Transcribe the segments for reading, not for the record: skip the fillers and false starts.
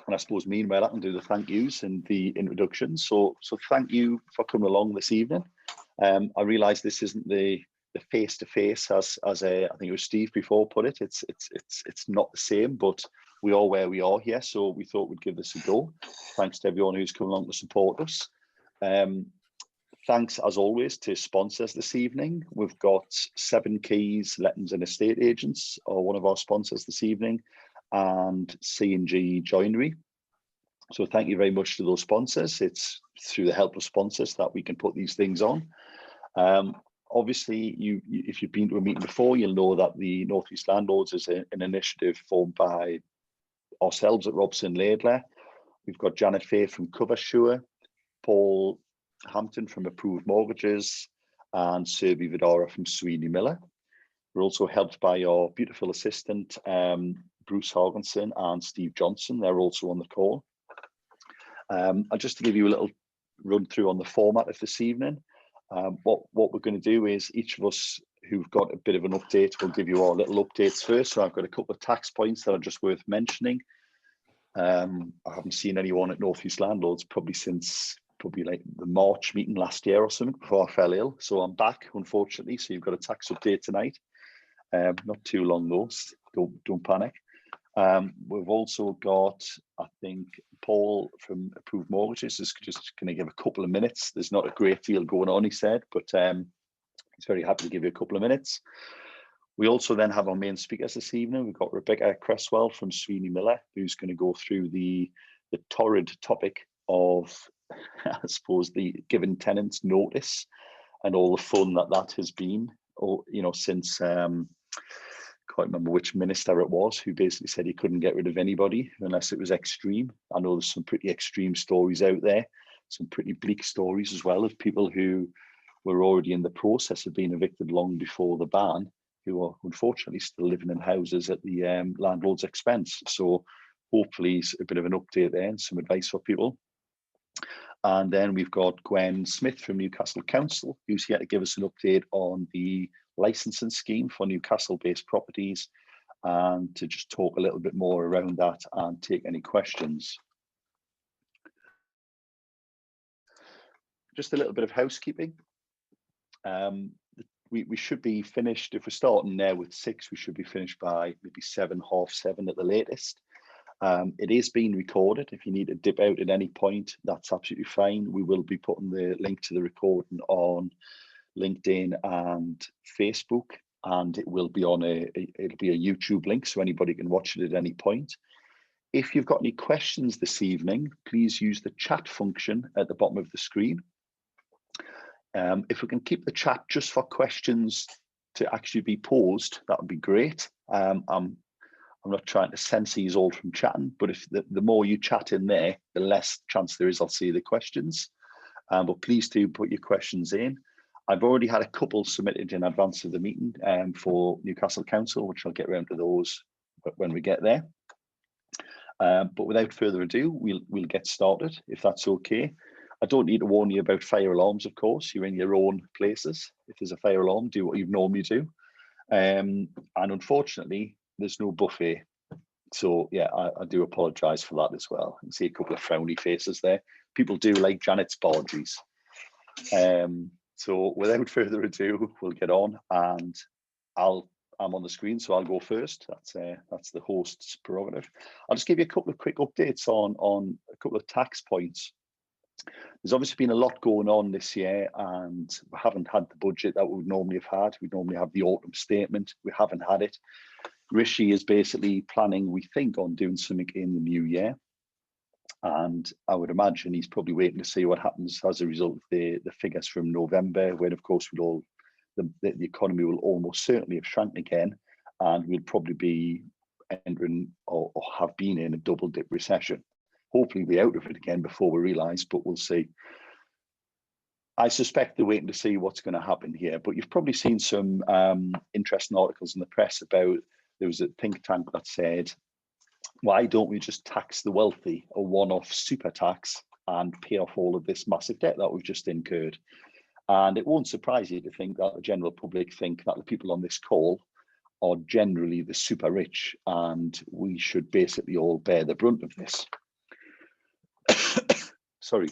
And I suppose meanwhile I can do the thank yous and the introductions. So thank you for coming along this evening. I realise this isn't the face-to-face as I think it was Steve before put it. It's not the same, but we are where we are here, so we thought we'd give this a go. Thanks to everyone who's come along to support us. Thanks as always to sponsors this evening. We've got 7 Keys Lettings and Estate Agents are one of our sponsors this evening, and C&G Joinery. So thank you very much to those sponsors. It's through the help of sponsors that we can put these things on. Obviously, if you've been to a meeting before, you'll know that the North East Landlords is an initiative formed by ourselves at Robson Laidler. We've got Janet Fay from Coversure, Paul Hampton from Approved Mortgages, and Serbi Vidara from Sweeney Miller. We're also helped by our beautiful assistant, Bruce Hargenson and Steve Johnson. They're also on the call. Just to give you a little run through on the format of this evening, what we're going to do is each of us who've got a bit of an update will give you our little updates first. So I've got a couple of tax points that are just worth mentioning. I haven't seen anyone at North East Landlords probably since like the March meeting last year or something before I fell ill. So I'm back, unfortunately. So you've got a tax update tonight. Not too long though, don't panic. We've also got, I think, Paul from Approved Mortgages is just going to give a couple of minutes. There's not a great deal going on, he said, but he's very happy to give you a couple of minutes. We also then have our main speakers this evening. We've got Rebecca Cresswell from Sweeney Miller, who's going to go through the torrid topic of, I suppose, the giving tenants notice and all the fun that has been, since can't remember which minister it was who basically said he couldn't get rid of anybody unless it was extreme. I know there's some pretty extreme stories out there, some pretty bleak stories as well of people who were already in the process of being evicted long before the ban, who are unfortunately still living in houses at the landlord's expense. So hopefully a bit of an update there and some advice for people. And then we've got Gwen Smith from Newcastle Council, who's here to give us an update on the licensing scheme for Newcastle-based properties and to just talk a little bit more around that and take any questions. Just a little bit of housekeeping. We should be finished, if we're starting there with 6, we should be finished by maybe 7, half 7 at the latest. It is being recorded. If you need to dip out at any point, that's absolutely fine. We will be putting the link to the recording on LinkedIn and Facebook, and it will be on it'll be a YouTube link, so anybody can watch it at any point. If you've got any questions this evening, please use the chat function at the bottom of the screen. If we can keep the chat just for questions to actually be posed, that would be great. I'm not trying to censor you all from chatting, but if the more you chat in there, the less chance there is I'll see the questions. But please do put your questions in. I've already had a couple submitted in advance of the meeting for Newcastle Council, which I'll get around to those when we get there. But without further ado, we'll get started, if that's okay. I don't need to warn you about fire alarms, of course. You're in your own places. If there's a fire alarm, do what you normally do. And unfortunately, there's no buffet. So yeah, I do apologise for that as well. I can see a couple of frowny faces there. People do like Janet's barges. So without further ado, we'll get on, and I'm on the screen, so I'll go first. That's the host's prerogative. I'll just give you a couple of quick updates on a couple of tax points. There's obviously been a lot going on this year, and we haven't had the budget that we would normally have had. We normally have the autumn statement. We haven't had it. Rishi is basically planning, we think, on doing something in the new year. And I would imagine he's probably waiting to see what happens as a result of the figures from November, when, of course, the economy will almost certainly have shrunk again, and we'll probably be entering or have been in a double-dip recession. Hopefully we're out of it again before we realise, but we'll see. I suspect they're waiting to see what's going to happen here, but you've probably seen some interesting articles in the press about, there was a think tank that said, why don't we just tax the wealthy, a one-off super tax, and pay off all of this massive debt that we've just incurred? And it won't surprise you to think that the general public think that the people on this call are generally the super rich, and we should basically all bear the brunt of this. sorry,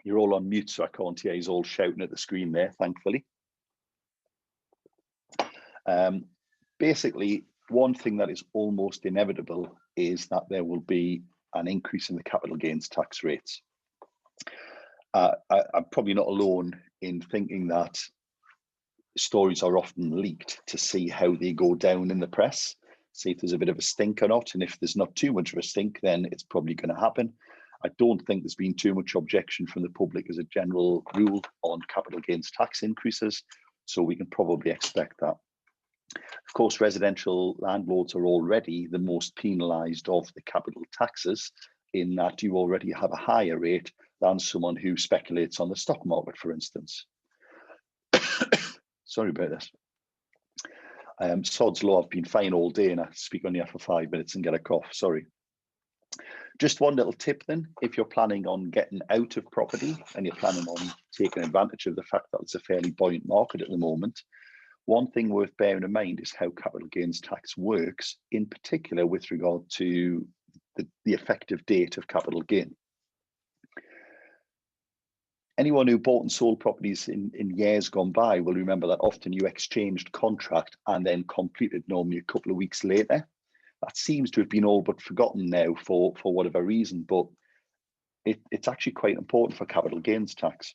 you're all on mute, so I can't hear. He's all shouting at the screen there, thankfully. Basically, one thing that is almost inevitable is that there will be an increase in the capital gains tax rates. I'm probably not alone in thinking that stories are often leaked to see how they go down in the press, see if there's a bit of a stink or not, and if there's not too much of a stink, then it's probably going to happen. I don't think there's been too much objection from the public as a general rule on capital gains tax increases, so we can probably expect that. Of course, residential landlords are already the most penalised of the capital taxes, in that you already have a higher rate than someone who speculates on the stock market, for instance. Sorry about this. Sod's law, I've been fine all day and I speak only for 5 minutes and get a cough, sorry. Just one little tip then, if you're planning on getting out of property and you're planning on taking advantage of the fact that it's a fairly buoyant market at the moment, one thing worth bearing in mind is how capital gains tax works, in particular with regard to the effective date of capital gain. Anyone who bought and sold properties in years gone by will remember that often you exchanged contract and then completed normally a couple of weeks later. That seems to have been all but forgotten now for whatever reason, but it's actually quite important for capital gains tax.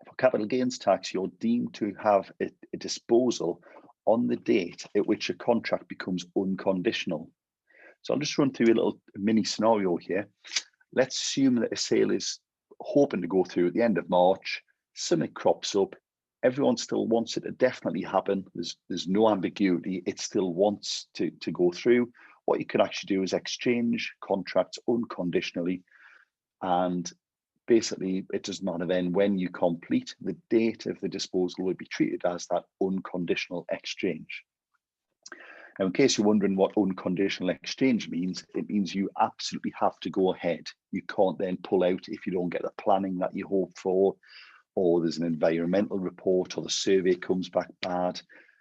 For capital gains tax, you're deemed to have a disposal on the date at which a contract becomes unconditional. So I'll just run through a little mini scenario here. Let's assume that a sale is hoping to go through at the end of March, something crops up, everyone still wants it to definitely happen, there's no ambiguity, it still wants to go through. What you can actually do is exchange contracts unconditionally, and basically it doesn't matter then when you complete, the date of the disposal will be treated as that unconditional exchange. Now, in case you're wondering what unconditional exchange means, it means you absolutely have to go ahead. You can't then pull out if you don't get the planning that you hope for, or there's an environmental report, or the survey comes back bad.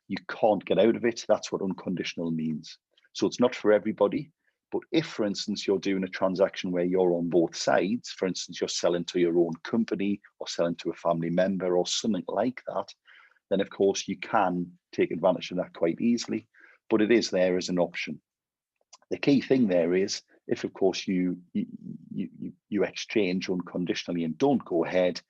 You can't get out of it. That's what unconditional means. So it's not for everybody. But if, for instance, you're doing a transaction where you're on both sides, for instance, you're selling to your own company or selling to a family member or something like that, then of course you can take advantage of that quite easily. But it is there as an option. The key thing there is, if of course you exchange unconditionally and don't go ahead,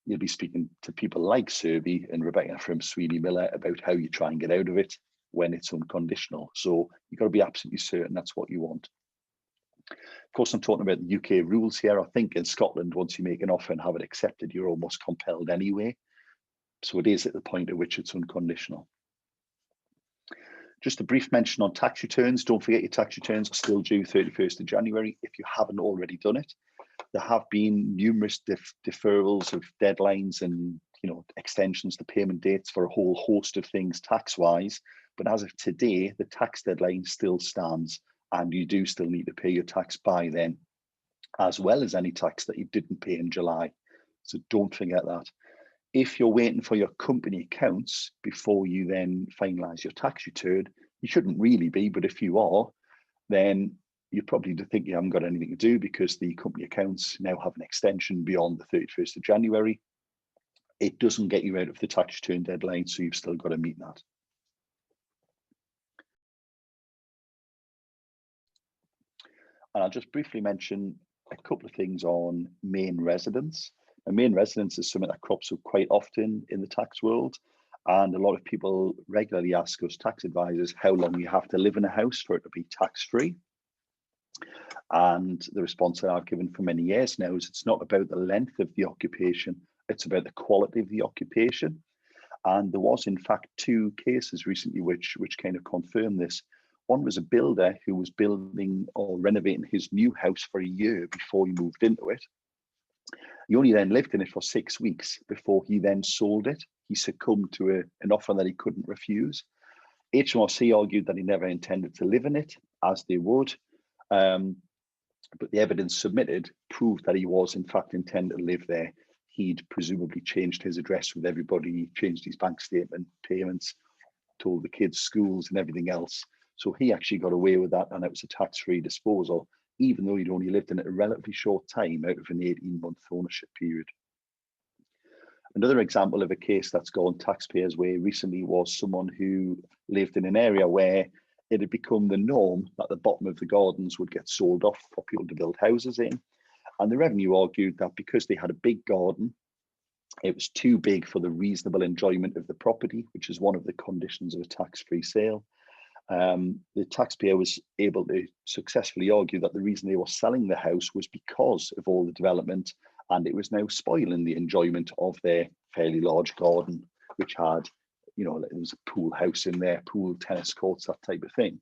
you'll be speaking to people like Survey and Rebecca from Sweeney Miller about how you try and get out of it when it's unconditional. So you've got to be absolutely certain that's what you want. Of course, I'm talking about the UK rules here. I think in Scotland, once you make an offer and have it accepted, you're almost compelled anyway. So it is at the point at which it's unconditional. Just a brief mention on tax returns. Don't forget your tax returns are still due 31st of January if you haven't already done it. There have been numerous deferrals of deadlines and extensions to payment dates for a whole host of things tax-wise. But as of today, the tax deadline still stands, and you do still need to pay your tax by then, as well as any tax that you didn't pay in July. So don't forget that. If you're waiting for your company accounts before you then finalise your tax return, you shouldn't really be, but if you are, then you probably think you haven't got anything to do, because the company accounts now have an extension beyond the 31st of January. It doesn't get you out of the tax return deadline, so you've still got to meet that. And I'll just briefly mention a couple of things on main residence. A main residence is something that crops up quite often in the tax world, and a lot of people regularly ask us tax advisors how long you have to live in a house for it to be tax-free. And the response that I've given for many years now is it's not about the length of the occupation, it's about the quality of the occupation. And there was in fact 2 cases recently which kind of confirm this. One was a builder who was building or renovating his new house for a year before he moved into it. He only then lived in it for 6 weeks before he then sold it. He succumbed to an offer that he couldn't refuse. HMRC argued that he never intended to live in it, as they would, but the evidence submitted proved that he was in fact intended to live there. He'd presumably changed his address with everybody, changed his bank statement payments, told the kids' schools and everything else. So he actually got away with that, and it was a tax-free disposal. even though you'd only lived in it a relatively short time out of an 18-month ownership period. Another example of a case that's gone taxpayers' way recently was someone who lived in an area where it had become the norm that the bottom of the gardens would get sold off for people to build houses in. And the revenue argued that because they had a big garden, it was too big for the reasonable enjoyment of the property, which is one of the conditions of a tax-free sale. The taxpayer was able to successfully argue that the reason they were selling the house was because of all the development, and it was now spoiling the enjoyment of their fairly large garden, which had, you know, there was a pool house in there, pool, tennis courts, that type of thing.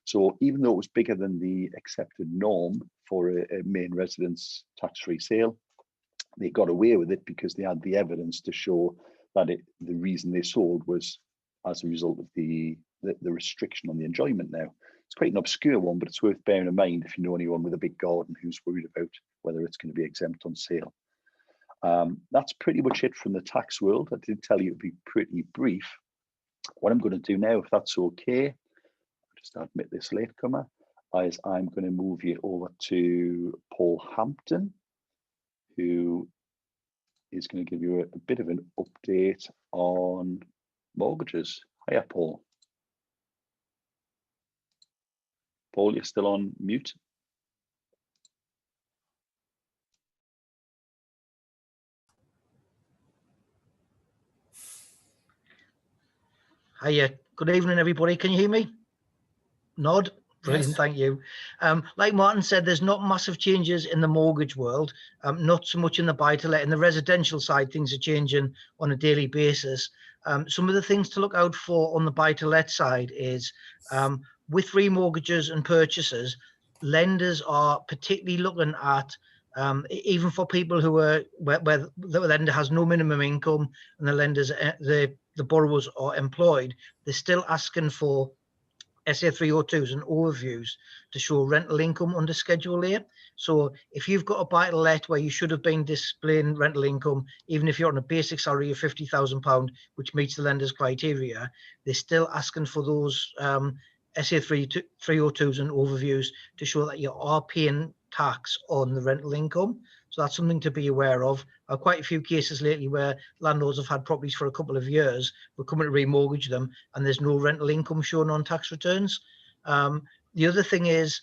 So even though it was bigger than the accepted norm for a main residence tax-free sale, they got away with it because they had the evidence to show that the reason they sold was as a result of the restriction on the enjoyment. Now, it's quite an obscure one, but it's worth bearing in mind if you know anyone with a big garden who's worried about whether it's going to be exempt on sale. That's pretty much it from the tax world. I did tell you it'd be pretty brief. What I'm going to do now, if that's okay, just admit this latecomer, is I'm going to move you over to Paul Hampton, who is going to give you a bit of an update on mortgages. Hiya, Paul. Paul, you're still on mute. Hiya, good evening, everybody. Can you hear me? Nod. Brilliant, yes. Thank you. Like Martin said, there's not massive changes in the mortgage world, not so much in the buy-to-let. In the residential side, things are changing on a daily basis. Some of the things to look out for on the buy-to-let side is with remortgages and purchases, lenders are particularly looking at, even for people who are where the lender has no minimum income and the lenders, the borrowers are employed, they're still asking for SA 302s and overviews to show rental income under Schedule A. So if you've got a buy-to-let where you should have been displaying rental income, even if you're on a basic salary of £50,000, which meets the lender's criteria, they're still asking for those SA 302s and overviews to show that you are paying tax on the rental income. So that's something to be aware of. Quite a few cases lately where landlords have had properties for a couple of years, we're coming to remortgage them and there's no rental income shown on tax returns. The other thing is,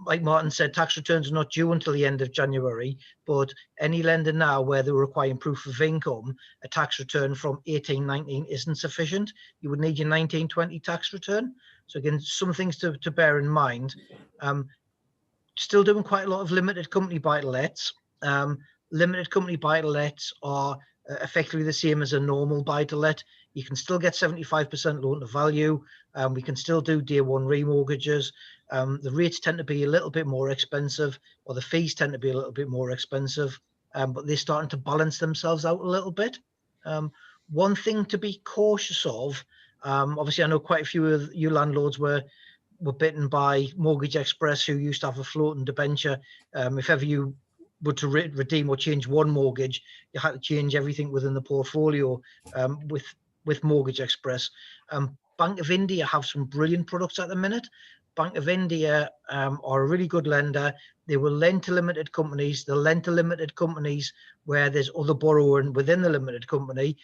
like Martin said, tax returns are not due until the end of January, but any lender now where they're requiring proof of income, a tax return from 18-19 isn't sufficient. You would need your 19-20 tax return. So again, some things to bear in mind. Still doing quite a lot of limited company buy-to-lets. Limited company buy-to-lets are effectively the same as a normal buy-to-let. You can still get 75% loan to value. We can still do day one remortgages. The rates tend to be a little bit more expensive, or the fees tend to be a little bit more expensive, but they're starting to balance themselves out a little bit. One thing to be cautious of, obviously I know quite a few of you landlords were bitten by Mortgage Express, who used to have a floating debenture. If ever you were to redeem or change one mortgage, you had to change everything within the portfolio with Mortgage Express. Bank of India have some brilliant products at the minute. Bank of India are a really good lender. They will lend to limited companies. They'll lend to limited companies where there's other borrowing within the limited company.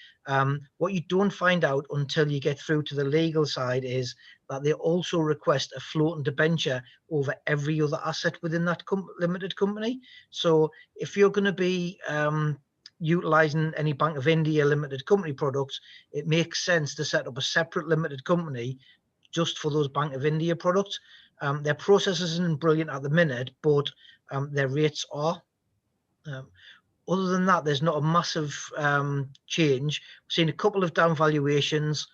What you don't find out until you get through to the legal side is that they also request a floating debenture over every other asset within that limited company. So if you're going to be utilizing any Bank of India limited company products, it makes sense to set up a separate limited company just for those Bank of India products. Their process isn't brilliant at the minute, but their rates are. Other than that, there's not a massive change. We've seen a couple of down valuations,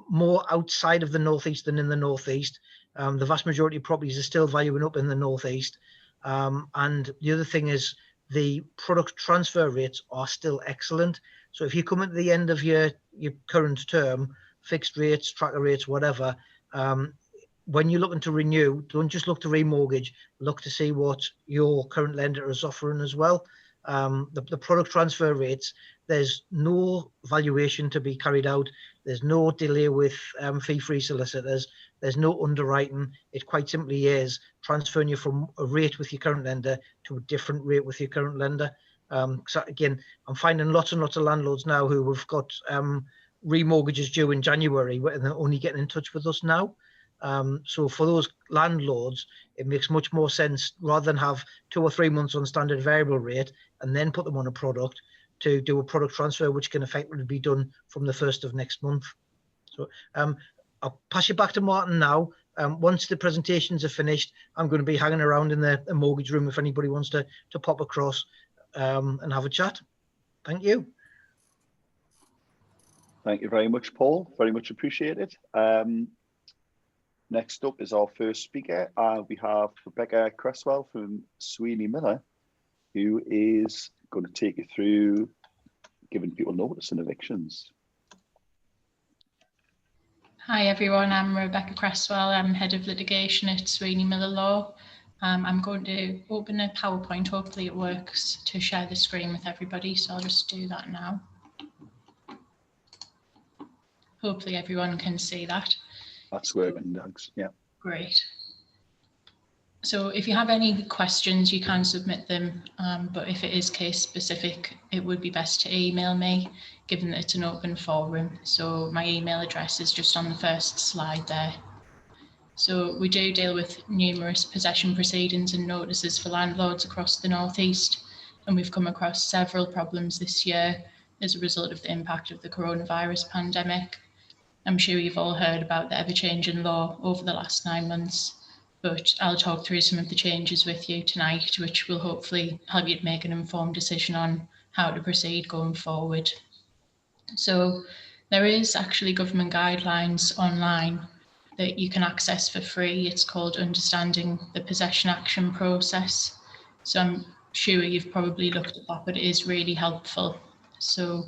more outside of the northeast than in the northeast. The vast majority of properties are still valuing up in the northeast. And the other thing is the product transfer rates are still excellent. So if you come at the end of your current term, fixed rates, tracker rates, whatever, when you're looking to renew, don't just look to remortgage, look to see what your current lender is offering as well. The product transfer rates, there's no valuation to be carried out. There's no delay with fee-free solicitors. There's no underwriting. It quite simply is transferring you from a rate with your current lender to a different rate with your current lender. So again, I'm finding lots and lots of landlords now who have got remortgages due in January and they're only getting in touch with us now. So for those landlords, it makes much more sense, rather than have 2 or 3 months on standard variable rate and then put them on a product, to do a product transfer, which can effectively be done from the 1st of next month. So I'll pass you back to Martin now. Once the presentations are finished, I'm going to be hanging around in the mortgage room if anybody wants to pop across and have a chat. Thank you. Thank you very much, Paul. Very much appreciated. Next up is our first speaker. We have Rebecca Cresswell from Sweeney Miller, who is going to take you through giving people notice and evictions. Hi everyone, I'm Rebecca Cresswell. I'm Head of Litigation at Sweeney Miller Law. I'm going to open a PowerPoint, hopefully it works, to share the screen with everybody, so I'll just do that now. Hopefully everyone can see that. That's working, thanks. Yeah. Great. So if you have any questions, you can submit them, but if it is case specific, it would be best to email me, given that it's an open forum. So my email address is just on the first slide there. So we do deal with numerous possession proceedings and notices for landlords across the North East, and we've come across several problems this year as a result of the impact of the coronavirus pandemic. I'm sure you've all heard about the ever-changing law over the last 9 months, but I'll talk through some of the changes with you tonight, which will hopefully help you to make an informed decision on how to proceed going forward. So there is actually government guidelines online that you can access for free. It's called Understanding the Possession Action Process. So I'm sure you've probably looked at that, but it is really helpful. So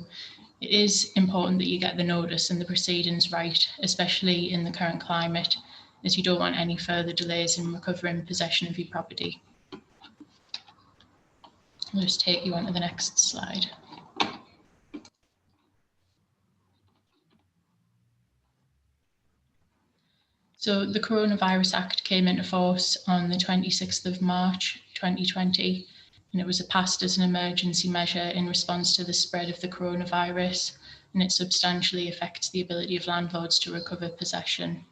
it is important that you get the notice and the proceedings right, especially in the current climate, as you don't want any further delays in recovering possession of your property. I'll just take you on to the next slide. So the Coronavirus Act came into force on the 26th of March 2020, and it was passed as an emergency measure in response to the spread of the coronavirus, and it substantially affects the ability of landlords to recover possession,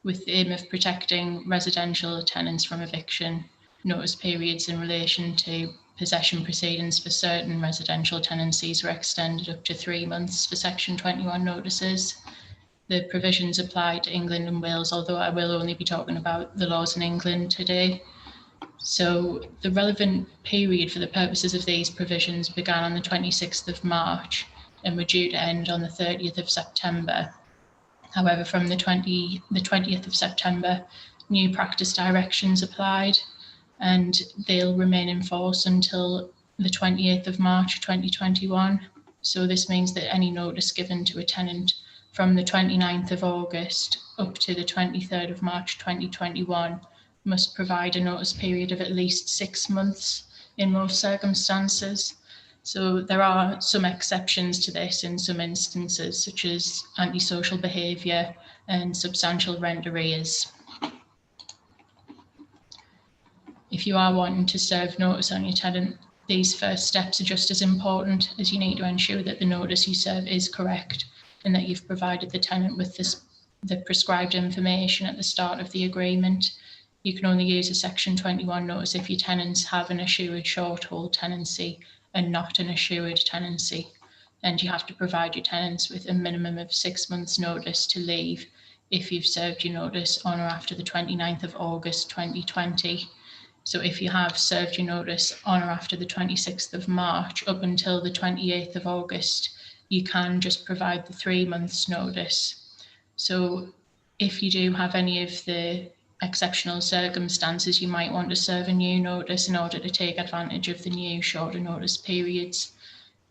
with the aim of protecting residential tenants from eviction. Notice periods in relation to possession proceedings for certain residential tenancies were extended up to 3 months for Section 21 notices. The provisions apply to England and Wales, although I will only be talking about the laws in England today. So the relevant period for the purposes of these provisions began on the 26th of March and were due to end on the 30th of September. However, from the 20th of September, new practice directions applied, and they'll remain in force until the 28th of March 2021. So this means that any notice given to a tenant from the 29th of August up to the 23rd of March 2021 must provide a notice period of at least 6 months in most circumstances. So there are some exceptions to this in some instances, such as antisocial behaviour and substantial rent arrears. If you are wanting to serve notice on your tenant, these first steps are just as important, as you need to ensure that the notice you serve is correct and that you've provided the tenant with the prescribed information at the start of the agreement. You can only use a Section 21 notice if your tenants have an assured short hold tenancy and not an assured tenancy. And you have to provide your tenants with a minimum of 6 months notice to leave if you've served your notice on or after the 29th of August 2020. So if you have served your notice on or after the 26th of March up until the 28th of August, you can just provide the 3 months notice. So if you do have any of the exceptional circumstances, you might want to serve a new notice in order to take advantage of the new shorter notice periods.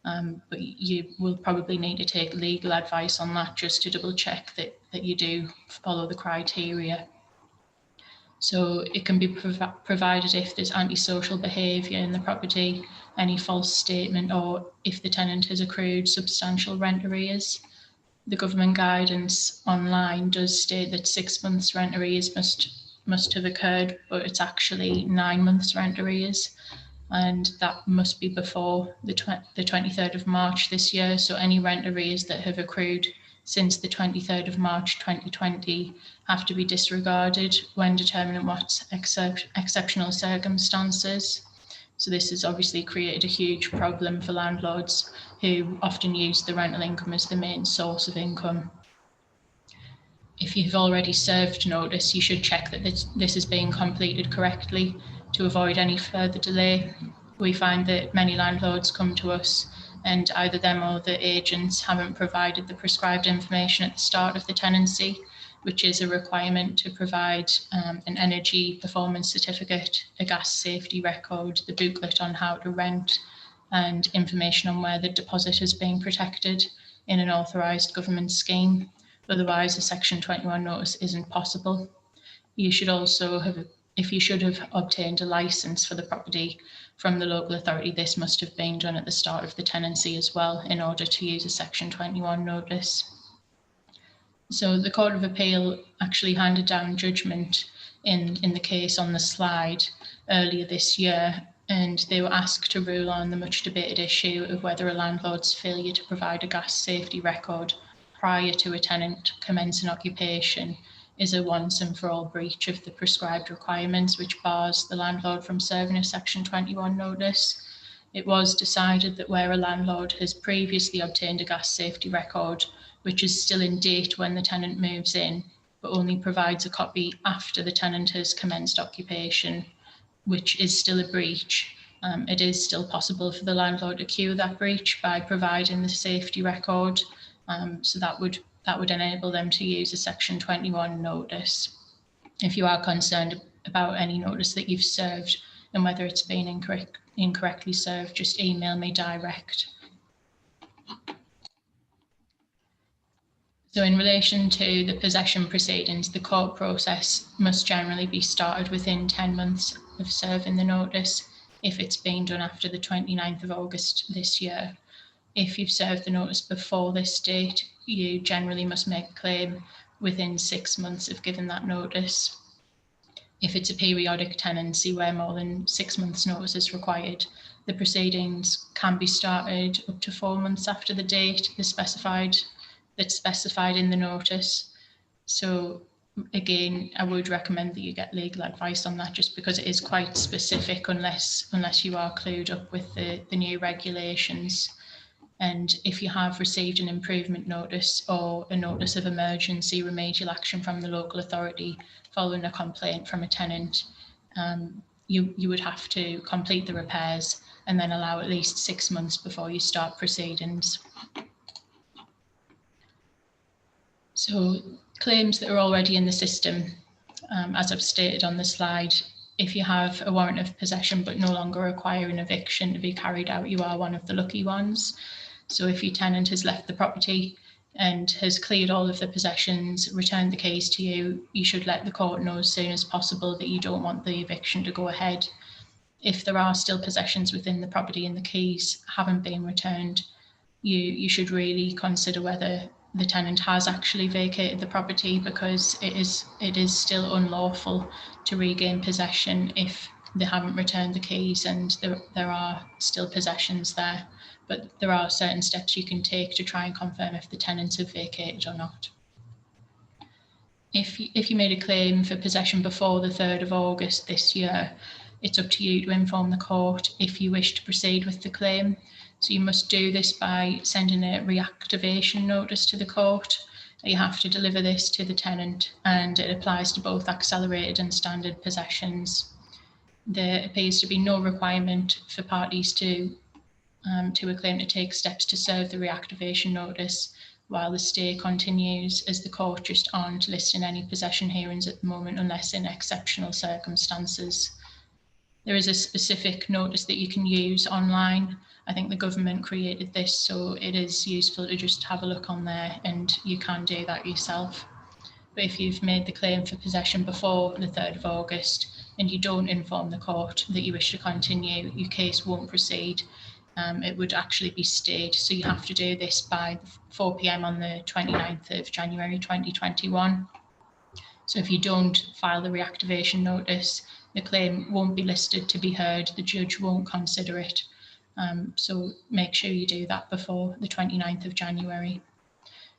But you will probably need to take legal advice on that just to double check that you do follow the criteria. So it can be provided if there's antisocial behaviour in the property, any false statement, or if the tenant has accrued substantial rent arrears. The government guidance online does state that 6 months rent arrears must have occurred, but it's actually 9 months rent arrears, and that must be before the 23rd of March this year. So any rent arrears that have accrued since the 23rd of March 2020 have to be disregarded when determining what's exceptional circumstances. So this has obviously created a huge problem for landlords who often use the rental income as the main source of income. If you've already served notice, you should check that this is being completed correctly to avoid any further delay. We find that many landlords come to us and either them or the agents haven't provided the prescribed information at the start of the tenancy, which is a requirement to provide an energy performance certificate, a gas safety record, the booklet on how to rent, and information on where the deposit is being protected in an authorised government scheme. Otherwise, a Section 21 notice isn't possible. You should also have, if you should have obtained a licence for the property from the local authority, this must have been done at the start of the tenancy as well in order to use a Section 21 notice. So the Court of Appeal actually handed down judgment in the case on the slide earlier this year, and they were asked to rule on the much debated issue of whether a landlord's failure to provide a gas safety record prior to a tenant commencing occupation is a once and for all breach of the prescribed requirements, which bars the landlord from serving a Section 21 notice. It was decided that where a landlord has previously obtained a gas safety record, which is still in date when the tenant moves in, but only provides a copy after the tenant has commenced occupation, which is still a breach. It is still possible for the landlord to cure that breach by providing the safety record. So that would enable them to use a Section 21 notice. If you are concerned about any notice that you've served and whether it's been incorrectly served, just email me direct. So in relation to the possession proceedings, the court process must generally be started within 10 months of serving the notice if it's been done after the 29th of August this year. If you've served the notice before this date, you generally must make a claim within 6 months of giving that notice. If it's a periodic tenancy where more than 6 months notice is required, the proceedings can be started up to 4 months after the date that's specified in the notice. So again, I would recommend that you get legal advice on that, just because it is quite specific unless you are clued up with the new regulations. And if you have received an improvement notice or a notice of emergency remedial action from the local authority following a complaint from a tenant, you would have to complete the repairs and then allow at least 6 months before you start proceedings. So claims that are already in the system, as I've stated on the slide, if you have a warrant of possession but no longer require an eviction to be carried out, you are one of the lucky ones. So if your tenant has left the property and has cleared all of the possessions, returned the keys to you, you should let the court know as soon as possible that you don't want the eviction to go ahead. If there are still possessions within the property and the keys haven't been returned, you should really consider whether the tenant has actually vacated the property, because it is still unlawful to regain possession if they haven't returned the keys and there are still possessions there. But there are certain steps you can take to try and confirm if the tenants have vacated or not. If you made a claim for possession before the 3rd of August this year, it's up to you to inform the court if you wish to proceed with the claim. So you must do this by sending a reactivation notice to the court. You have to deliver this to the tenant, and it applies to both accelerated and standard possessions. There appears to be no requirement for parties to a claim to take steps to serve the reactivation notice while the stay continues, as the court just aren't listing any possession hearings at the moment unless in exceptional circumstances. There is a specific notice that you can use online. I think the government created this, so it is useful to just have a look on there, and you can do that yourself. But if you've made the claim for possession before the 3rd of August and you don't inform the court that you wish to continue, your case won't proceed. it would actually be stayed. So you have to do this by 4 p.m. on the 29th of January 2021. So if you don't file the reactivation notice, the claim won't be listed to be heard, the judge won't consider it. So make sure you do that before the 29th of January.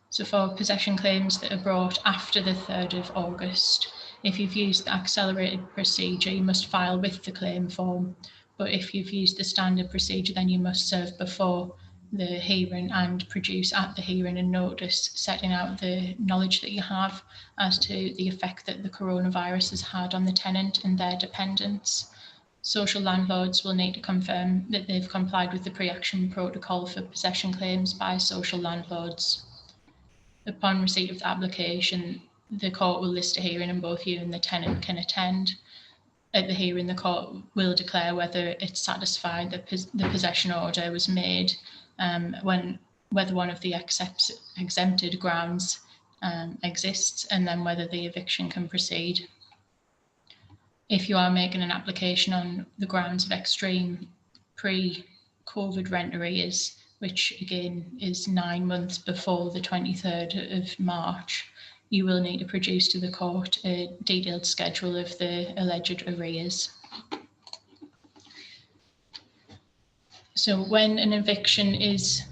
So for possession claims that are brought after the 3rd of August, if you've used the accelerated procedure, you must file with the claim form. But if you've used the standard procedure, then you must serve before the hearing and produce at the hearing a notice setting out the knowledge that you have as to the effect that the coronavirus has had on the tenant and their dependents. Social landlords will need to confirm that they've complied with the pre-action protocol for possession claims by social landlords. Upon receipt of the application, the court will list a hearing and both you and the tenant can attend. At the hearing, the court will declare whether it's satisfied that the possession order was made, whether one of the exempted grounds exists, and then whether the eviction can proceed. If you are making an application on the grounds of extreme pre-COVID rent arrears, which again is 9 months before the 23rd of March, you will need to produce to the court a detailed schedule of the alleged arrears. So when an eviction is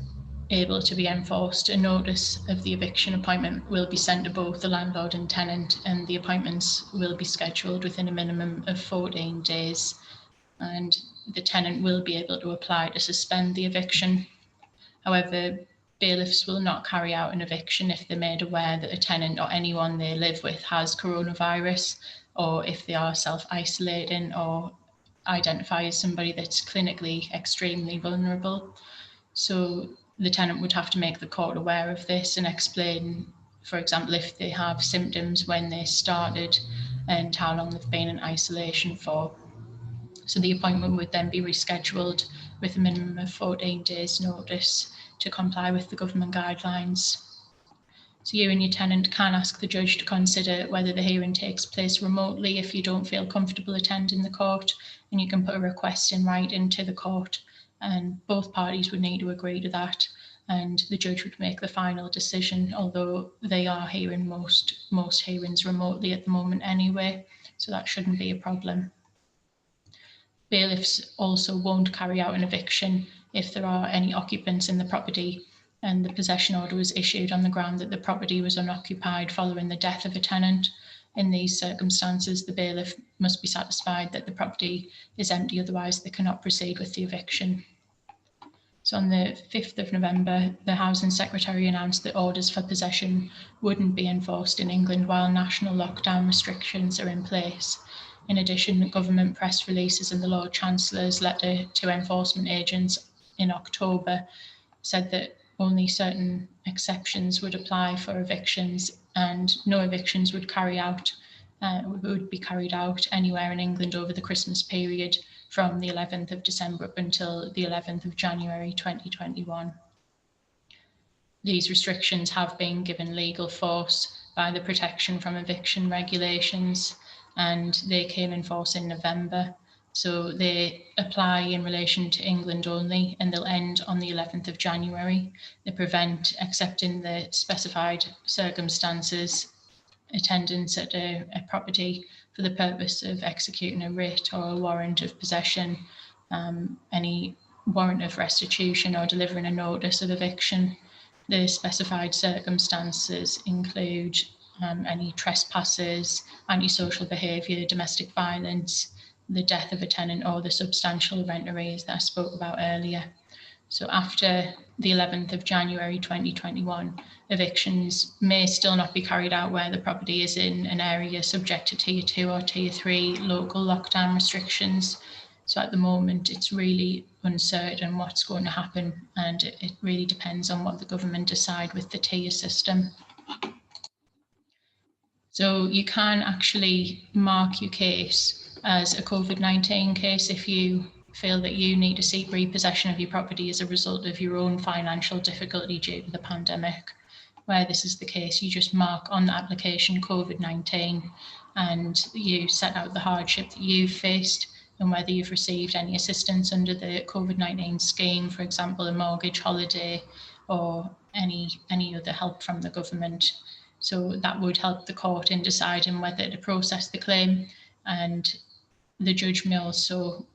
able to be enforced, a notice of the eviction appointment will be sent to both the landlord and tenant, and the appointments will be scheduled within a minimum of 14 days. And the tenant will be able to apply to suspend the eviction. However, bailiffs will not carry out an eviction if they're made aware that a tenant or anyone they live with has coronavirus, or if they are self-isolating or identify as somebody that's clinically extremely vulnerable. So the tenant would have to make the court aware of this and explain, for example, if they have symptoms, when they started and how long they've been in isolation for. So the appointment would then be rescheduled with a minimum of 14 days notice to comply with the government guidelines. So you and your tenant can ask the judge to consider whether the hearing takes place remotely if you don't feel comfortable attending the court, and you can put a request in writing to the court, and both parties would need to agree to that, and the judge would make the final decision, although they are hearing most hearings remotely at the moment anyway, so that shouldn't be a problem. Bailiffs also won't carry out an eviction if there are any occupants in the property and the possession order was issued on the ground that the property was unoccupied following the death of a tenant. In these circumstances, the bailiff must be satisfied that the property is empty, otherwise they cannot proceed with the eviction. So on the 5th of November, the Housing Secretary announced that orders for possession wouldn't be enforced in England while national lockdown restrictions are in place. In addition, government press releases and the Lord Chancellor's letter to enforcement agents in October said that only certain exceptions would apply for evictions, and no evictions would be carried out anywhere in England over the Christmas period from the 11th of December up until the 11th of January 2021. These restrictions have been given legal force by the Protection from Eviction regulations, and they came in force in November. So they apply in relation to England only, and they'll end on the 11th of January. They prevent, except in the specified circumstances, attendance at a property for the purpose of executing a writ or a warrant of possession, any warrant of restitution, or delivering a notice of eviction. The specified circumstances include any trespasses, antisocial behaviour, domestic violence, the death of a tenant, or the substantial rent arrears that I spoke about earlier. So after the 11th of January 2021, evictions may still not be carried out where the property is in an area subject to Tier 2 or Tier 3 local lockdown restrictions. So at the moment, it's really uncertain what's going to happen, and it really depends on what the government decide with the tier system. So you can actually mark your case as a COVID-19 case if you feel that you need to seek repossession of your property as a result of your own financial difficulty due to the pandemic. Where this is the case, you just mark on the application COVID-19 and you set out the hardship that you've faced, and whether you've received any assistance under the COVID-19 scheme, for example, a mortgage holiday or any other help from the government. So that would help the court in deciding whether to process the claim, and the judge may also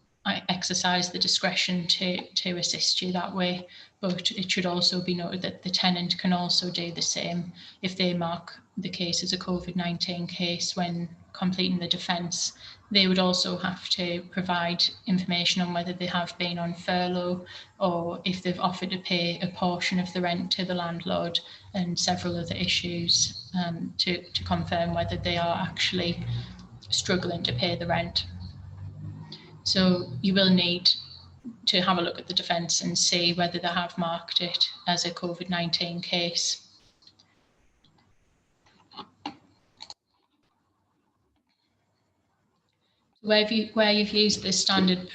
exercise the discretion to assist you that way. But it should also be noted that the tenant can also do the same if they mark the case as a COVID-19 case when completing the defence. They would also have to provide information on whether they have been on furlough or if they've offered to pay a portion of the rent to the landlord, and several other issues to confirm whether they are actually struggling to pay the rent. So you will need to have a look at the defence and see whether they have marked it as a COVID-19 case. Where you've used the standard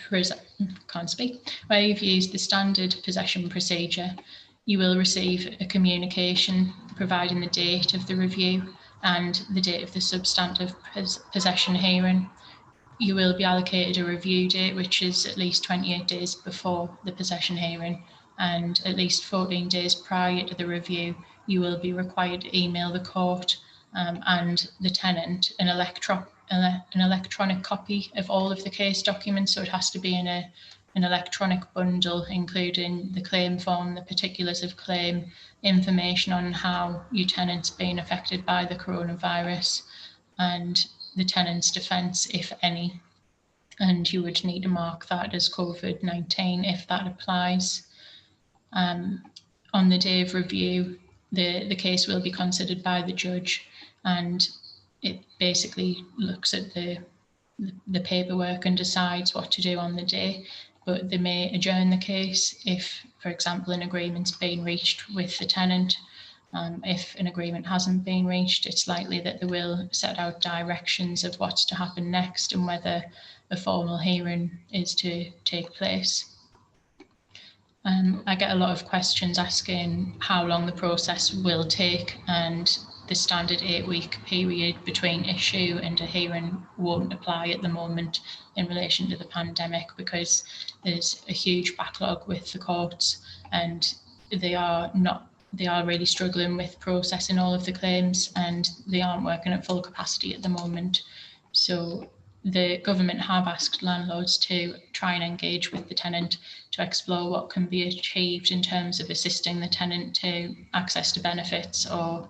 possession procedure, you will receive a communication providing the date of the review and the date of the substantive possession hearing. You will be allocated a review date, which is at least 28 days before the possession hearing, and at least 14 days prior to the review, you will be required to email the court and the tenant an electronic copy of all of the case documents. So it has to be in an electronic bundle, including the claim form, the particulars of claim, information on how your tenant's been affected by the coronavirus, and the tenant's defence, if any. And you would need to mark that as COVID-19 if that applies. On the day of review, the case will be considered by the judge, and it basically looks at the paperwork and decides what to do on the day. But they may adjourn the case if, for example, an agreement's been reached with the tenant. If an agreement hasn't been reached, it's likely that they will set out directions of what's to happen next and whether a formal hearing is to take place. I get a lot of questions asking how long the process will take, and the standard 8-week period between issue and a hearing won't apply at the moment in relation to the pandemic, because there's a huge backlog with the courts, and they are really struggling with processing all of the claims, and they aren't working at full capacity at the moment. So the government have asked landlords to try and engage with the tenant to explore what can be achieved in terms of assisting the tenant to access to benefits or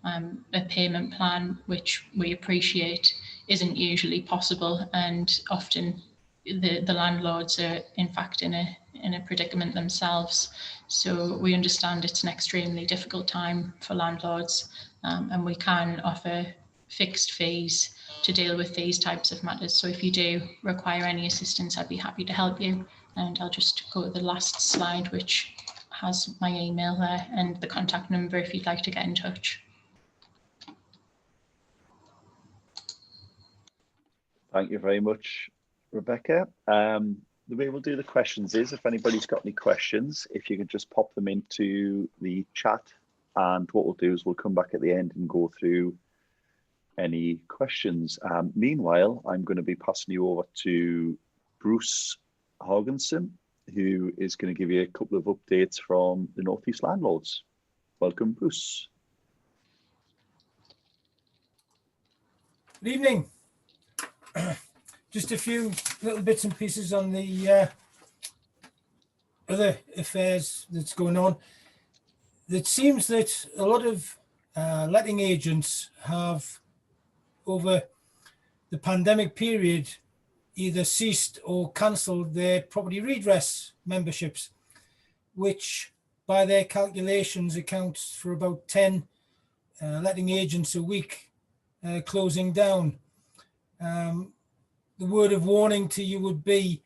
a payment plan, which we appreciate isn't usually possible, and often the landlords are in fact in a predicament themselves. So we understand it's an extremely difficult time for landlords, and we can offer fixed fees to deal with these types of matters. So if you do require any assistance, I'd be happy to help you. And I'll just go to the last slide, which has my email there and the contact number if you'd like to get in touch. Thank you very much, Rebecca. The way we'll do the questions is, if anybody's got any questions, if you could just pop them into the chat, and what we'll do is we'll come back at the end and go through any questions. Meanwhile, I'm going to be passing you over to Bruce Hogginson, who is going to give you a couple of updates from the North East Landlords. Welcome, Bruce. Good evening. Just a few little bits and pieces on the other affairs that's going on. It seems that a lot of letting agents have, over the pandemic period, either ceased or cancelled their property redress memberships, which by their calculations accounts for about 10 letting agents a week closing down. The word of warning to you would be,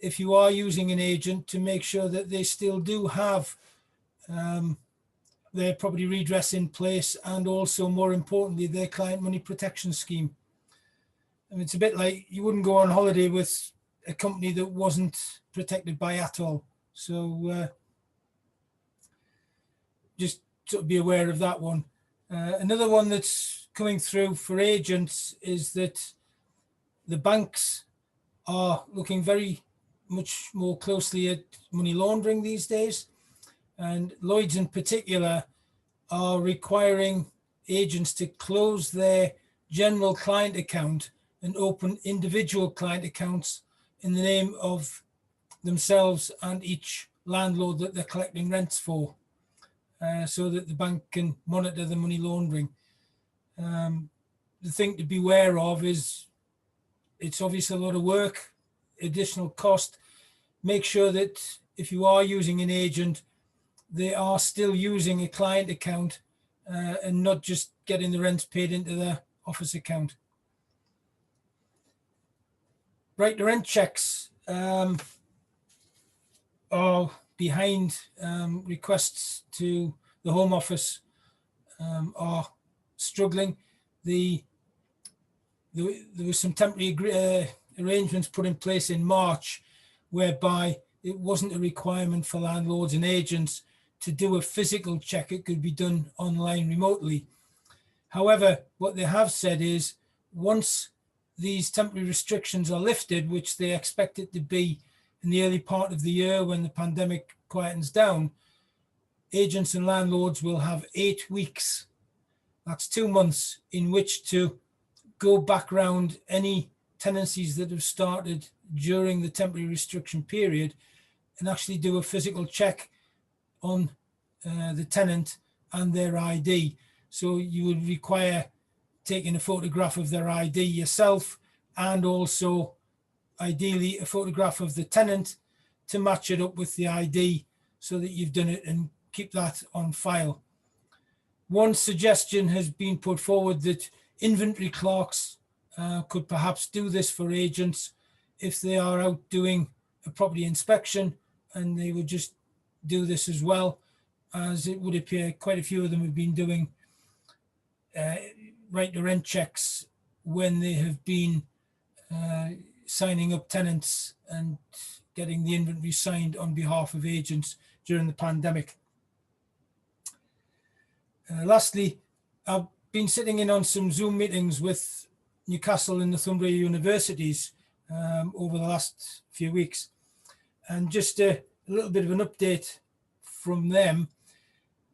if you are using an agent, to make sure that they still do have their property redress in place, and also, more importantly, their client money protection scheme. And it's a bit like you wouldn't go on holiday with a company that wasn't protected by at all. So just sort of be aware of that one. Another one that's coming through for agents is that the banks are looking very much more closely at money laundering these days. And Lloyds in particular are requiring agents to close their general client account and open individual client accounts in the name of themselves and each landlord that they're collecting rents for, so that the bank can monitor the money laundering. The thing to beware of is it's obviously a lot of work, additional cost. Make sure that if you are using an agent, they are still using a client account and not just getting the rents paid into their office account. Right to rent checks are behind. Requests to the Home Office are struggling. There was some temporary arrangements put in place in March whereby it wasn't a requirement for landlords and agents to do a physical check. It could be done online remotely. However, what they have said is once these temporary restrictions are lifted, which they expect it to be in the early part of the year when the pandemic quietens down, agents and landlords will have 8 weeks. That's 2 months in which to go back round any tenancies that have started during the temporary restriction period and actually do a physical check on the tenant and their ID. So you would require taking a photograph of their ID yourself and also ideally a photograph of the tenant to match it up with the ID so that you've done it and keep that on file. One suggestion has been put forward that inventory clerks could perhaps do this for agents if they are out doing a property inspection, and they would just do this as well, as it would appear quite a few of them have been doing right to rent checks when they have been signing up tenants and getting the inventory signed on behalf of agents during the pandemic. Lastly, I've been sitting in on some Zoom meetings with Newcastle and Northumbria universities over the last few weeks. And just a little bit of an update from them.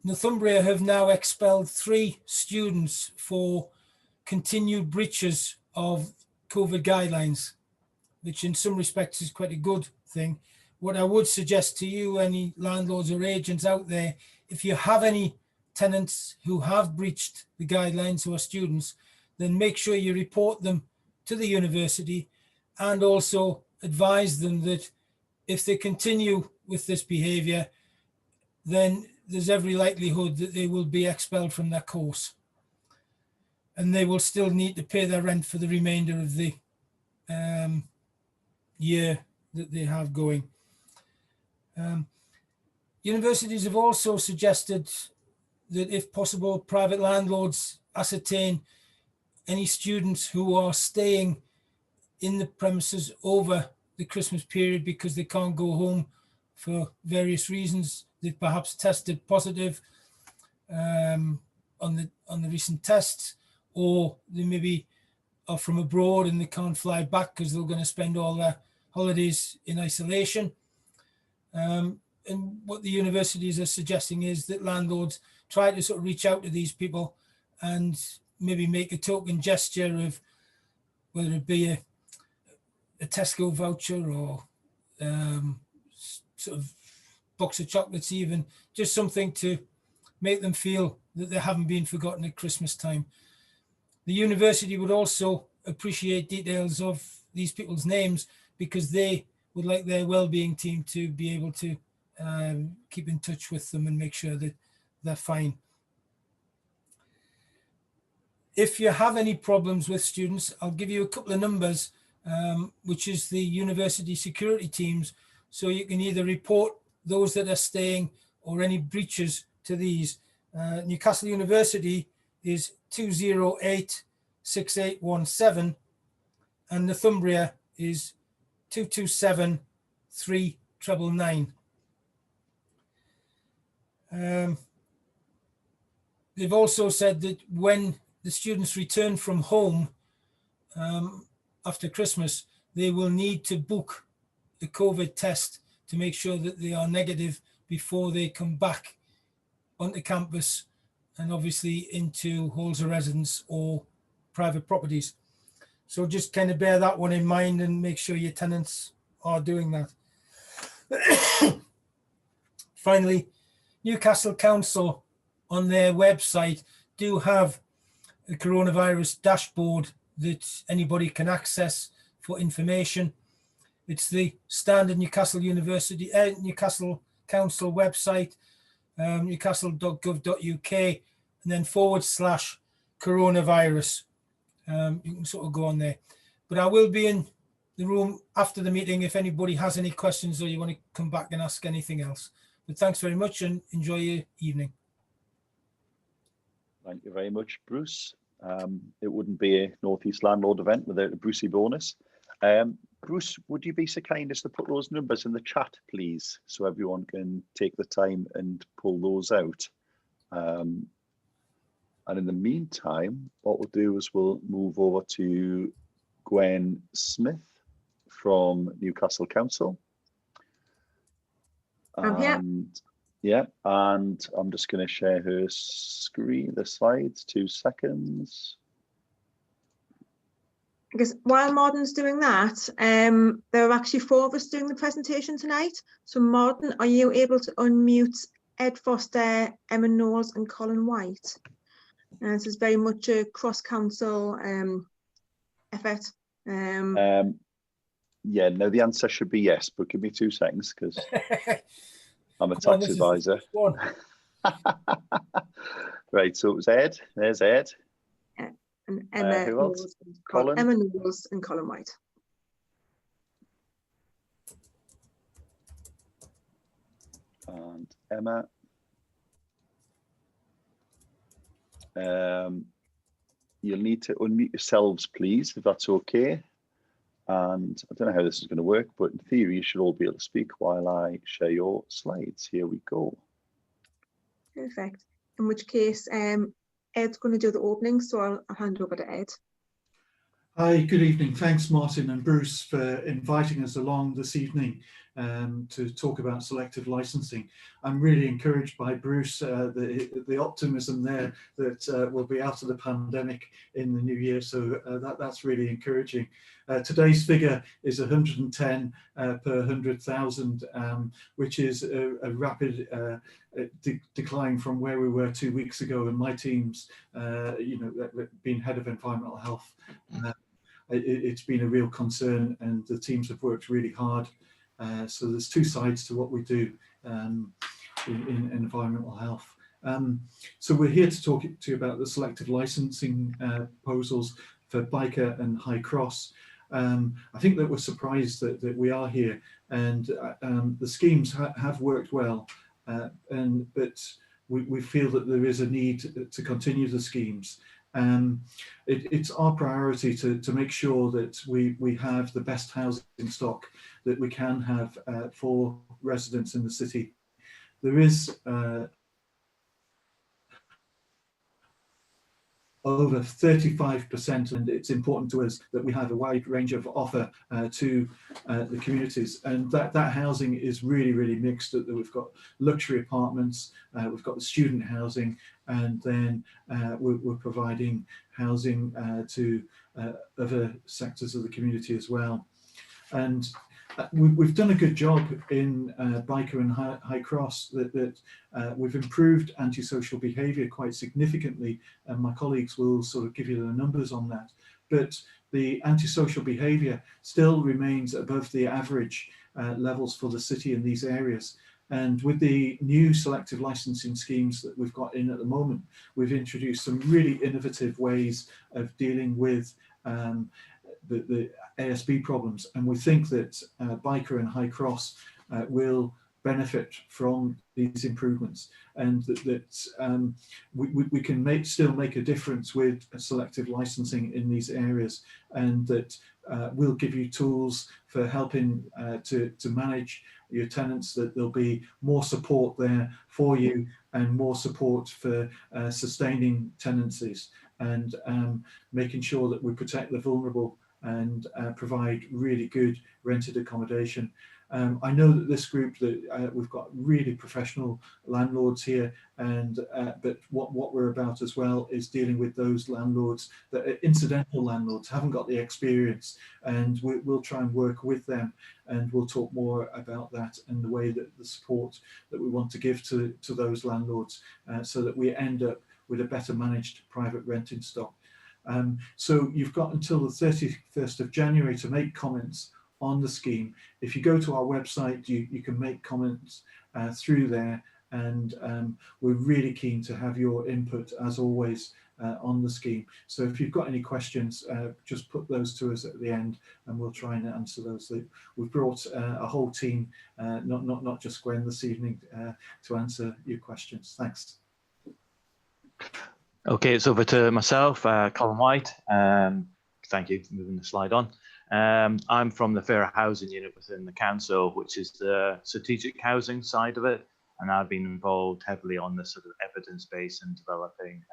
Northumbria have now expelled 3 students for continued breaches of COVID guidelines, which in some respects is quite a good thing. What I would suggest to you, any landlords or agents out there, if you have any tenants who have breached the guidelines who are students, then make sure you report them to the university and also advise them that if they continue with this behaviour, then there's every likelihood that they will be expelled from their course and they will still need to pay their rent for the remainder of the year that they have going. Universities have also suggested that if possible, private landlords ascertain any students who are staying in the premises over the Christmas period because they can't go home for various reasons. They've perhaps tested positive on the recent tests, or they maybe are from abroad and they can't fly back because they're going to spend all their holidays in isolation. And what the universities are suggesting is that landlords try to sort of reach out to these people and maybe make a token gesture of whether it be a Tesco voucher or sort of box of chocolates, even just something to make them feel that they haven't been forgotten at Christmas time. The university would also appreciate details of these people's names because they would like their well-being team to be able to keep in touch with them and make sure that they're fine. If you have any problems with students, I'll give you a couple of numbers, which is the university security teams. So you can either report those that are staying or any breaches to these. Newcastle University is 208 6817 and Northumbria is 227 3999. They've also said that when the students return from home after Christmas, they will need to book the COVID test to make sure that they are negative before they come back onto campus and obviously into halls of residence or private properties. So just kind of bear that one in mind and make sure your tenants are doing that. Finally, Newcastle Council on their website do have a coronavirus dashboard that anybody can access for information. It's the standard Newcastle Newcastle Council website, newcastle.gov.uk, and then /coronavirus. You can sort of go on there. But I will be in the room after the meeting if anybody has any questions or you want to come back and ask anything else. But thanks very much and enjoy your evening. Thank you very much, Bruce. It wouldn't be a North East Landlord event without a Brucey bonus. Bruce, would you be so kind as to put those numbers in the chat, please, so everyone can take the time and pull those out? And in the meantime, what we'll do is we'll move over to Gwen Smith from Newcastle Council. I'm here. Yeah, and I'm just going to share her screen, the slides, 2 seconds. I guess while Martin's doing that, there are actually 4 of us doing the presentation tonight. So Martin, are you able to unmute Ed Foster, Emma Knowles and Colin White? This is very much a cross-council effort. Yeah, no, the answer should be yes, but give me 2 seconds because I'm a tax advisor. Right, so it was Ed. There's Ed. And Emma Knowles, Colin. Emma Knowles and Colin White. And Emma. You'll need to unmute yourselves, please, if that's okay. And I don't know how this is going to work, but in theory, you should all be able to speak while I share your slides. Here we go. Perfect. In which case, Ed's going to do the opening, so I'll hand over to Ed. Hi, good evening. Thanks, Martin and Bruce, for inviting us along this evening to talk about selective licensing. I'm really encouraged by Bruce, the optimism there that we'll be out of the pandemic in the new year, so that's really encouraging. Today's figure is 110 per 100,000, which is a rapid decline from where we were 2 weeks ago, and my team's being head of environmental health, it's been a real concern, and the teams have worked really hard. So there's 2 sides to what we do in environmental health. So we're here to talk to you about the selective licensing proposals for Biker and High Cross. I think that we're surprised that we are here, and the schemes have worked well, but we feel that there is a need to continue the schemes. It's our priority to make sure that we have the best housing stock that we can have for residents in the city. There is over 35%, and it's important to us that we have a wide range of offer to the communities, and that housing is really mixed. That we've got luxury apartments, we've got the student housing, and then we're providing housing to other sectors of the community as well. And we've done a good job in Biker and High Cross, that we've improved antisocial behaviour quite significantly, and my colleagues will sort of give you the numbers on that. But the antisocial behaviour still remains above the average levels for the city in these areas. And with the new selective licensing schemes that we've got in at the moment, we've introduced some really innovative ways of dealing with the ASB problems, and we think that Biker and High Cross will benefit from these improvements, and that we can still make a difference with selective licensing in these areas, and that we'll give you tools for helping to manage your tenants, that there'll be more support there for you and more support for sustaining tenancies, and making sure that we protect the vulnerable and provide really good rented accommodation. I know that this group, that we've got really professional landlords here, and but what we're about as well is dealing with those landlords that are incidental landlords, haven't got the experience, and we'll try and work with them, and we'll talk more about that and the way that the support that we want to give to those landlords, so that we end up with a better managed private renting stock. So you've got until the 31st of January to make comments on the scheme. If you go to our website, you can make comments through there, and we're really keen to have your input as always on the scheme. So if you've got any questions, just put those to us at the end, and we'll try and answer those. We've brought a whole team, not just Gwen this evening, to answer your questions. Thanks. Okay, it's over to myself, Colin White. Thank you for moving the slide on. I'm from the Fair Housing Unit within the council, which is the strategic housing side of it, and I've been involved heavily on the sort of evidence base and developing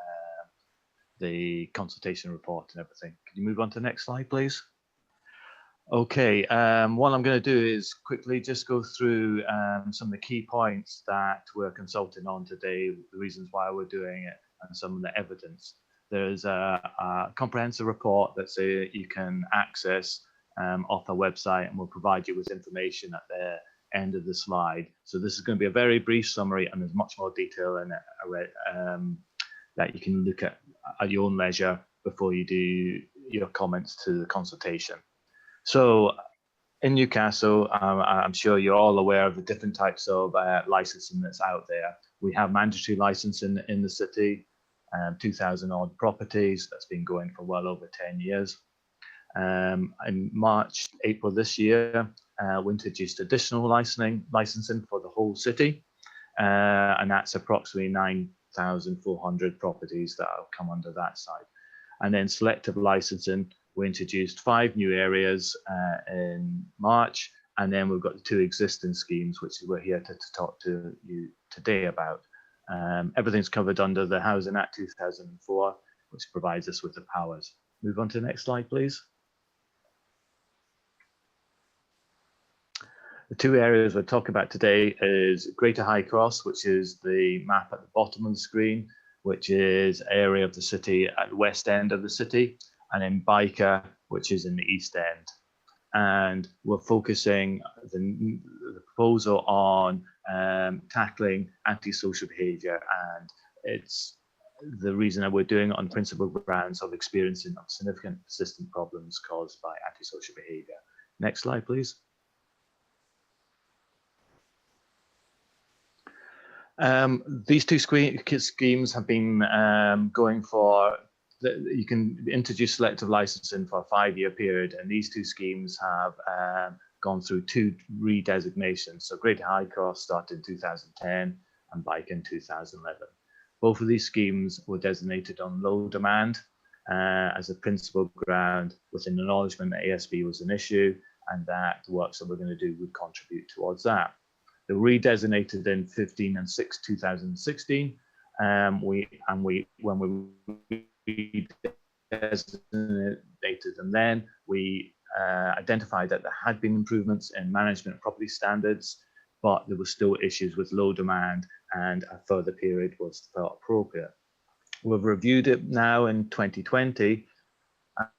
the consultation report and everything. Can you move on to the next slide, please? Okay, what I'm going to do is quickly just go through some of the key points that we're consulting on today, the reasons why we're doing it, and some of the evidence. There's a comprehensive report that you can access off our website, and we'll provide you with information at the end of the slide. So this is going to be a very brief summary, and there's much more detail in it that you can look at your own leisure before you do your comments to the consultation. So in Newcastle, I'm sure you're all aware of the different types of licensing that's out there. We have mandatory licensing in the city, 2,000 odd properties. That's been going for well over 10 years. In April this year, we introduced additional licensing for the whole city, and that's approximately 9,400 properties that will come under that side. And then selective licensing, we introduced 5 new areas in March, and then we've got the 2 existing schemes, which we're here to talk to you today about. Everything's covered under the Housing Act 2004, which provides us with the powers. Move on to the next slide, please. The 2 areas we'll talk about today is Greater High Cross, which is the map at the bottom of the screen, which is an area of the city at the west end of the city, and then Byker, which is in the east end. And we're focusing the proposal on tackling antisocial behaviour, and it's the reason that we're doing it on principal grounds of experiencing significant persistent problems caused by antisocial behaviour. Next slide, please. These 2 schemes have been going for, you can introduce selective licensing for a 5-year period, and these 2 schemes have gone through 2 redesignations. So Greater High Cross started in 2010 and Bike in 2011. Both of these schemes were designated on low demand as a principal ground, with an acknowledgement that ASB was an issue, and that the works that we're going to do would contribute towards that. They were redesignated in 15 and 2016. When we redesignated them, then we identified that there had been improvements in management property standards, but there were still issues with low demand, and a further period was felt appropriate. We've reviewed it now in 2020,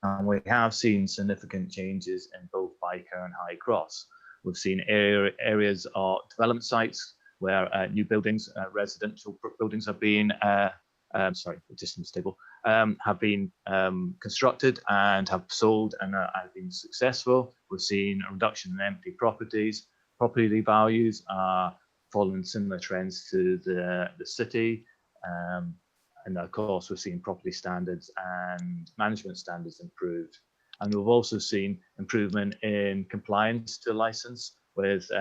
and we have seen significant changes in both Byker and High Cross. We've seen areas of development sites where new buildings, residential buildings have been, just unstable, have been constructed and have sold and have been successful. We've seen a reduction in empty properties. Property values are following similar trends to the city. And of course, we've seen property standards and management standards improved. And we've also seen improvement in compliance to license, with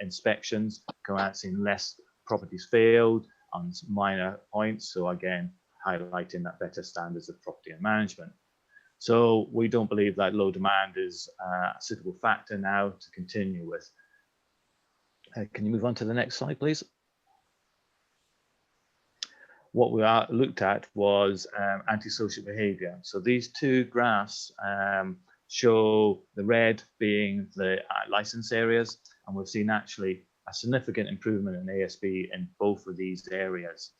inspections going out, seeing less properties failed on minor points. So again, highlighting that better standards of property and management. So we don't believe that low demand is a suitable factor now to continue with. Can you move on to the next slide, please? What we looked at was antisocial behaviour. So these 2 graphs show the red being the license areas, and we've seen actually a significant improvement in ASB in both of these areas.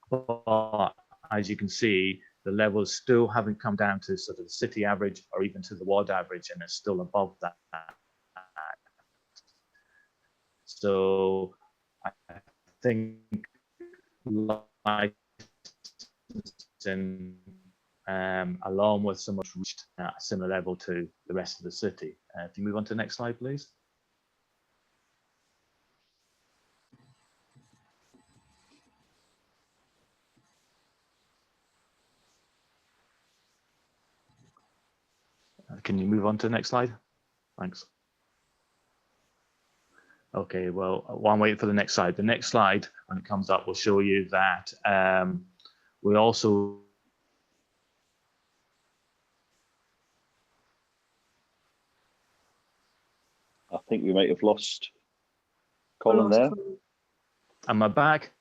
But as you can see, the levels still haven't come down to sort of the city average or even to the ward average, and it's still above that. So I think licensing, along with so much reached at a similar level to the rest of the city. If you move on to the next slide, please. Can you move on to the next slide? Thanks. Okay, well, while I'm waiting for the next slide, when it comes up, will show you that we also I think we might have lost Colin there. Am I back?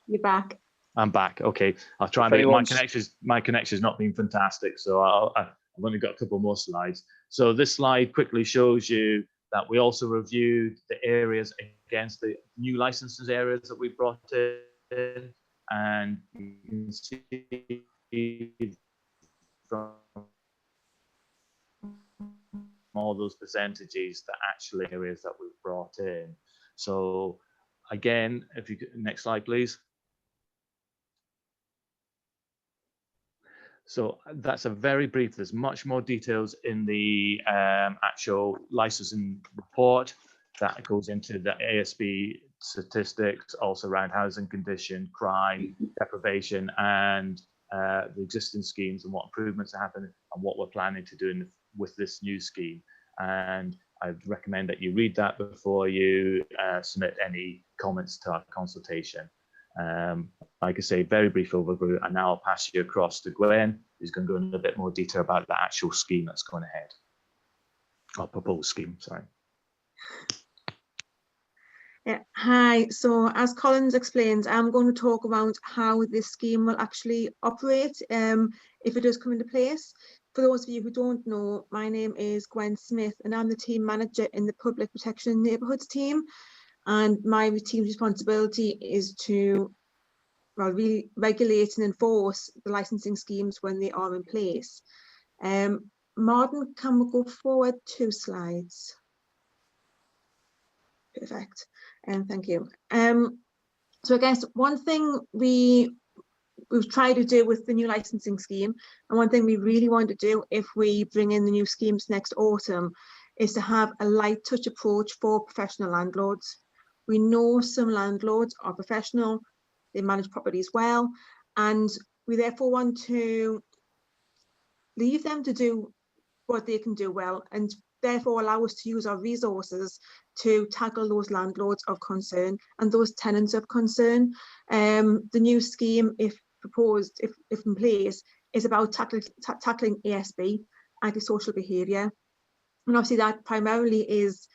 You're back. I'm back. Okay, I'll try. My connection's not been fantastic, so I've only got a couple more slides. So this slide quickly shows you that we also reviewed the areas against the new licenses areas that we brought in, and you can see from all those percentages the actual areas that we've brought in. So again, if you could, next slide, please. So that's a very brief, there's much more details in the actual licensing report that goes into the ASB statistics, also around housing condition, crime, deprivation, and the existing schemes and what improvements are happening and what we're planning to do with this new scheme. And I'd recommend that you read that before you submit any comments to our consultation. Like I say, very brief overview, and now I'll pass you across to Gwen, who's going to go into a bit more detail about the actual scheme that's going ahead. Or proposed scheme, sorry. Yeah. Hi, so as Colin's explained, I'm going to talk about how this scheme will actually operate if it does come into place. For those of you who don't know, my name is Gwen Smith and I'm the team manager in the Public Protection and Neighbourhoods team. And my team's responsibility is to really regulate and enforce the licensing schemes when they are in place. Martin, can we go forward 2 slides? Perfect, thank you. So I guess one thing we've tried to do with the new licensing scheme, and one thing we really want to do if we bring in the new schemes next autumn, is to have a light touch approach for professional landlords. We know some landlords are professional, they manage properties well, and we therefore want to leave them to do what they can do well, and therefore allow us to use our resources to tackle those landlords of concern and those tenants of concern. The new scheme, if proposed, if in place, is about tackling ASB, antisocial behaviour. And obviously that primarily is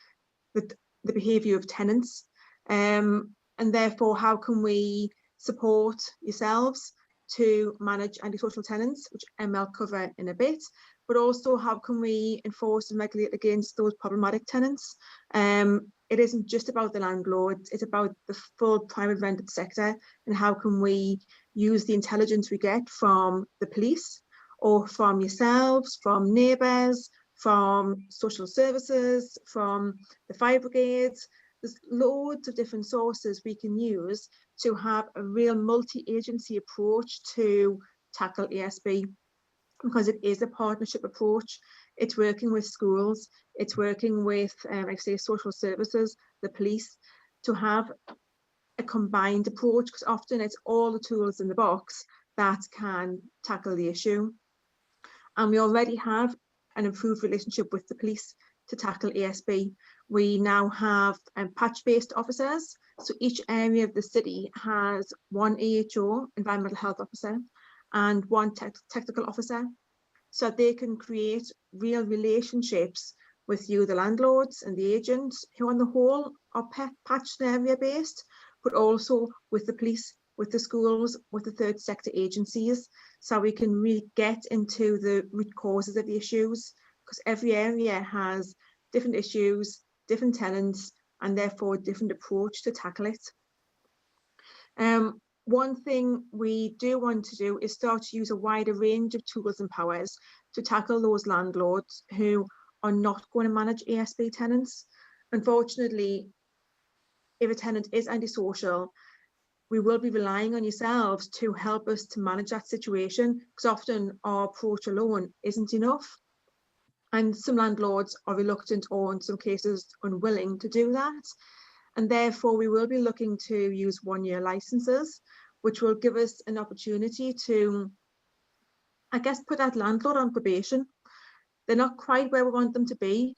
the behaviour of tenants. And therefore, how can we support yourselves to manage antisocial tenants, which I'll cover in a bit, but also how can we enforce and regulate against those problematic tenants? It isn't just about the landlords, it's about the full private rented sector, and how can we use the intelligence we get from the police or from yourselves, from neighbours, from social services, from the fire brigades. There's loads of different sources we can use to have a real multi-agency approach to tackle ASB, because it is a partnership approach. It's working with schools, it's working with, like I say, social services, the police, to have a combined approach, because often it's all the tools in the box that can tackle the issue. And we already have an improved relationship with the police to tackle ASB. We now have patch-based officers. So each area of the city has one AHO, environmental health officer, and one technical officer. So they can create real relationships with you, the landlords and the agents, who on the whole are patched and area based, but also with the police, with the schools, with the third sector agencies, so we can really get into the root causes of the issues because every area has different issues, different tenants, and therefore a different approach to tackle it. One thing we do want to do is start to use a wider range of tools and powers to tackle those landlords who are not going to manage ASB tenants. Unfortunately, if a tenant is antisocial, we will be relying on yourselves to help us to manage that situation, because often our approach alone isn't enough. And some landlords are reluctant or in some cases unwilling to do that. And therefore we will be looking to use 1-year licenses, which will give us an opportunity to, I guess, put that landlord on probation. They're not quite where we want them to be,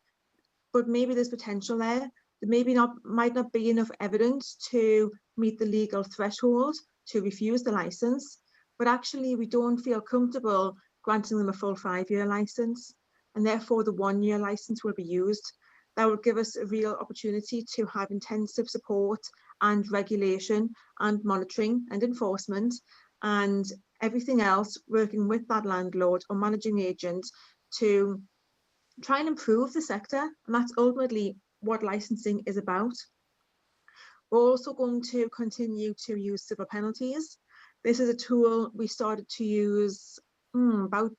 but maybe there's potential there. There might not be enough evidence to meet the legal threshold to refuse the license, but actually we don't feel comfortable granting them a full 5-year license, and therefore the 1-year license will be used. That will give us a real opportunity to have intensive support and regulation and monitoring and enforcement and everything else, working with that landlord or managing agent to try and improve the sector. And that's ultimately what licensing is about. We're also going to continue to use civil penalties. This is a tool we started to use about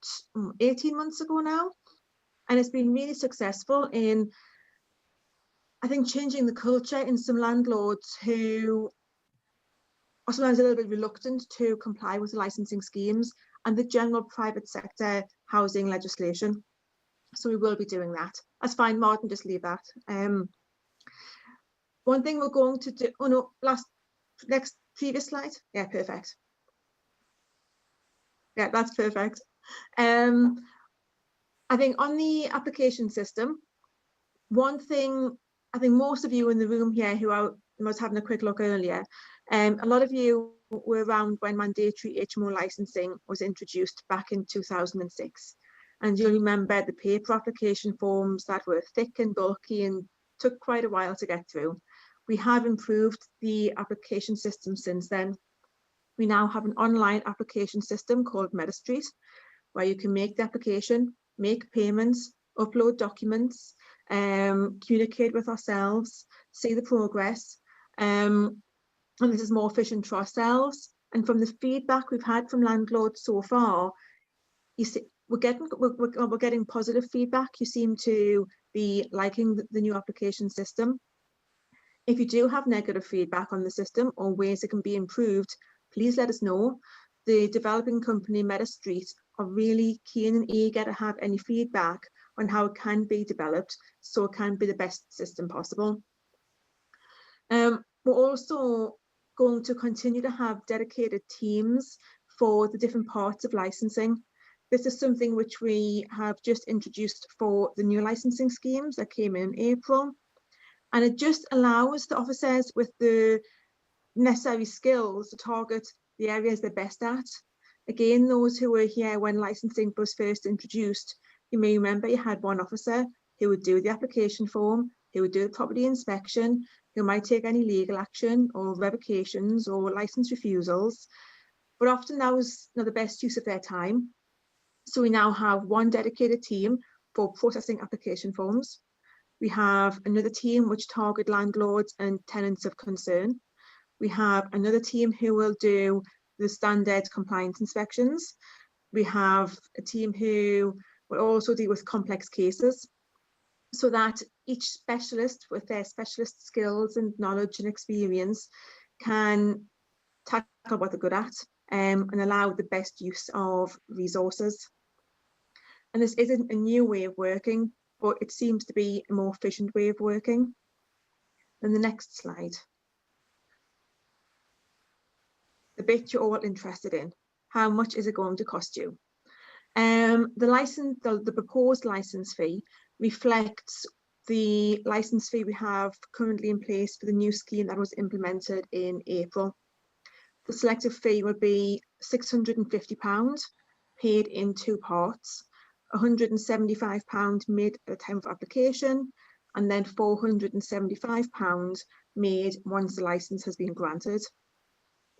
18 months ago now, and it's been really successful in, I think, changing the culture in some landlords who are sometimes a little bit reluctant to comply with the licensing schemes and the general private sector housing legislation. So we will be doing that. That's fine, Martin, just leave that. One thing we're going to do, oh no, previous slide. Yeah, perfect. Yeah, that's perfect. I think on the application system, one thing I think most of you in the room here who I was having a quick look earlier, a lot of you were around when mandatory HMO licensing was introduced back in 2006. And you'll remember the paper application forms that were thick and bulky and took quite a while to get through. We have improved the application system since then. We now have an online application system called MetaStreet, where you can make the application, make payments, upload documents, communicate with ourselves, see the progress. And this is more efficient for ourselves. And from the feedback we've had from landlords so far, you see, we're getting positive feedback. You seem to be liking the new application system. If you do have negative feedback on the system or ways it can be improved, please let us know. The developing company MetaStreet are really keen and eager to have any feedback on how it can be developed so it can be the best system possible. We're also going to continue to have dedicated teams for the different parts of licensing. This is something which we have just introduced for the new licensing schemes that came in April. And it just allows the officers with the necessary skills to target the areas they're best at. Again, those who were here when licensing was first introduced, you may remember you had one officer who would do the application form, who would do the property inspection, who might take any legal action or revocations or license refusals. But often that was not the best use of their time. So we now have one dedicated team for processing application forms. We have another team which target landlords and tenants of concern. We have another team who will do the standard compliance inspections. We have a team who will also deal with complex cases, so that each specialist with their specialist skills and knowledge and experience can tackle what they're good at and allow the best use of resources. And this isn't a new way of working, but it seems to be a more efficient way of working. And the next slide. The bit you're all interested in. How much is it going to cost you? The proposed license fee reflects the license fee we have currently in place for the new scheme that was implemented in April. The selective fee will be £650 paid in 2 parts. £175 made at the time of application, and then £475 made once the licence has been granted.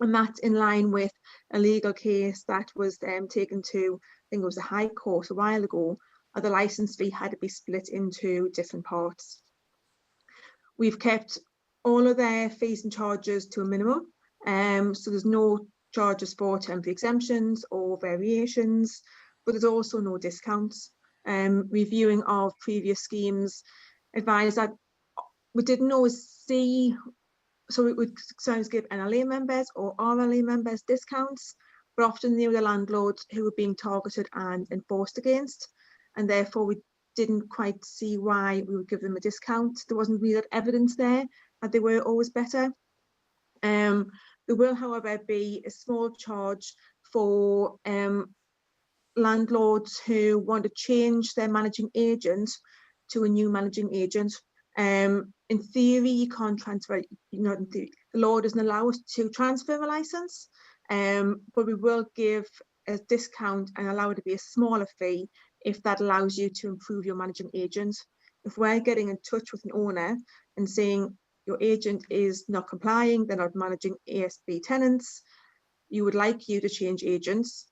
And that's in line with a legal case that was taken to, I think it was the High Court a while ago, or the licence fee had to be split into different parts. We've kept all of their fees and charges to a minimum, so there's no charges for temporary exemptions or variations, but there's also no discounts. Reviewing of previous schemes advised that we didn't always see, so it would sometimes give NLA members or RLA members discounts, but often they were the landlords who were being targeted and enforced against, and therefore we didn't quite see why we would give them a discount. There wasn't really that evidence there that they were always better. There will, however, be a small charge for landlords who want to change their managing agent to a new managing agent. In theory, you can't transfer, not in theory, the law doesn't allow us to transfer a license, but we will give a discount and allow it to be a smaller fee if that allows you to improve your managing agent. If we're getting in touch with an owner and saying your agent is not complying, they're not managing ASB tenants, you would like you to change agents.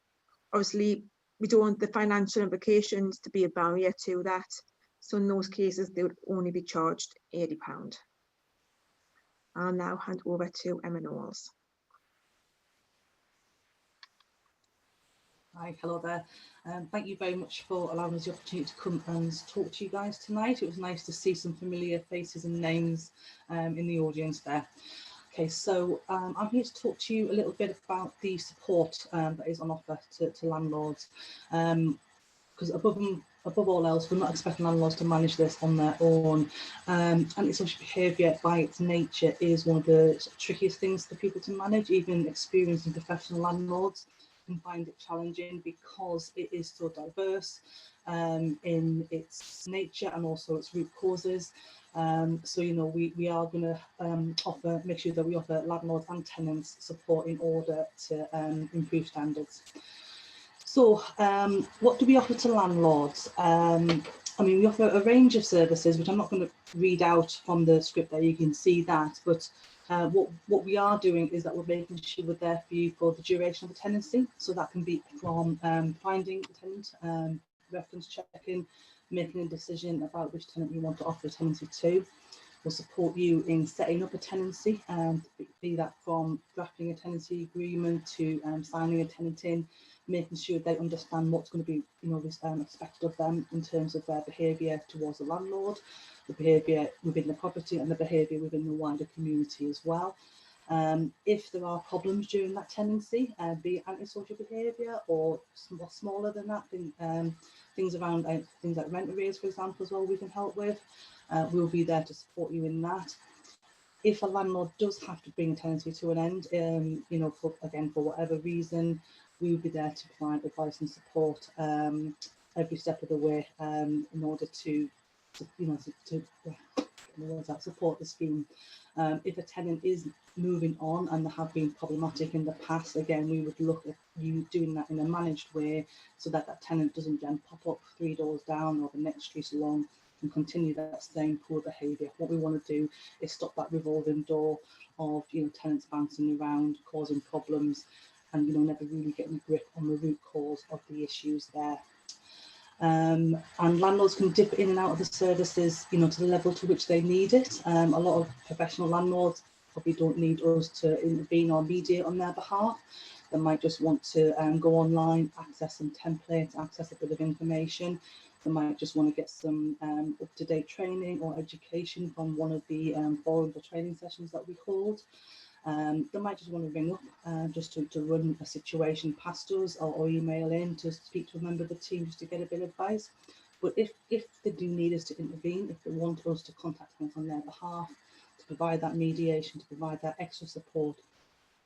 Obviously, we don't want the financial implications to be a barrier to that. So in those cases, they would only be charged £80. I'll now hand over to Emma Knowles. Hi, hello there. Thank you very much for allowing us the opportunity to come and talk to you guys tonight. It was nice to see some familiar faces and names in the audience there. Okay, so I'm here to talk to you a little bit about the support that is on offer to landlords. Because above all else, we're not expecting landlords to manage this on their own. Antisocial behaviour by its nature is one of the trickiest things for people to manage. Even experienced and professional landlords can find it challenging because it is so diverse in its nature and also its root causes. So, you know, we are going to make sure that we offer landlords and tenants support in order to improve standards. So what do we offer to landlords? I mean, we offer a range of services, which I'm not going to read out from the script there, you can see that, but what we are doing is that we're making sure we're there for you for the duration of the tenancy. So that can be from finding a tenant, reference checking, making a decision about which tenant you want to offer a tenancy to. We'll support you in setting up a tenancy, be that from drafting a tenancy agreement to signing a tenant in, making sure they understand what's going to be, you know, expected of them in terms of their behaviour towards the landlord, the behaviour within the property and the behaviour within the wider community as well. If there are problems during that tenancy, be it antisocial behaviour or smaller than that, things around things like rent arrears, for example, as well, we can help with. We'll be there to support you in that. If a landlord does have to bring a tenancy to an end, you know, for whatever reason, we will be there to provide advice and support every step of the way in order to support the scheme. If a tenant is moving on and they have been problematic in the past, again, we would look at you doing that in a managed way so that that tenant doesn't then pop up 3 doors down or the next street along and continue that same poor behaviour. What we want to do is stop that revolving door of, you know, tenants bouncing around, causing problems, and, you know, never really getting a grip on the root cause of the issues there. And landlords can dip in and out of the services, you know, to the level to which they need it. A lot of professional landlords probably don't need us to intervene or mediate on their behalf. They might just want to go online, access some templates, access a bit of information. They might just want to get some up-to-date training or education from one of the forums or training sessions that we hold. They might just want to ring up just to run a situation past us or email in to speak to a member of the team just to get a bit of advice. But if they do need us to intervene, if they want us to contact them on their behalf, to provide that mediation, to provide that extra support,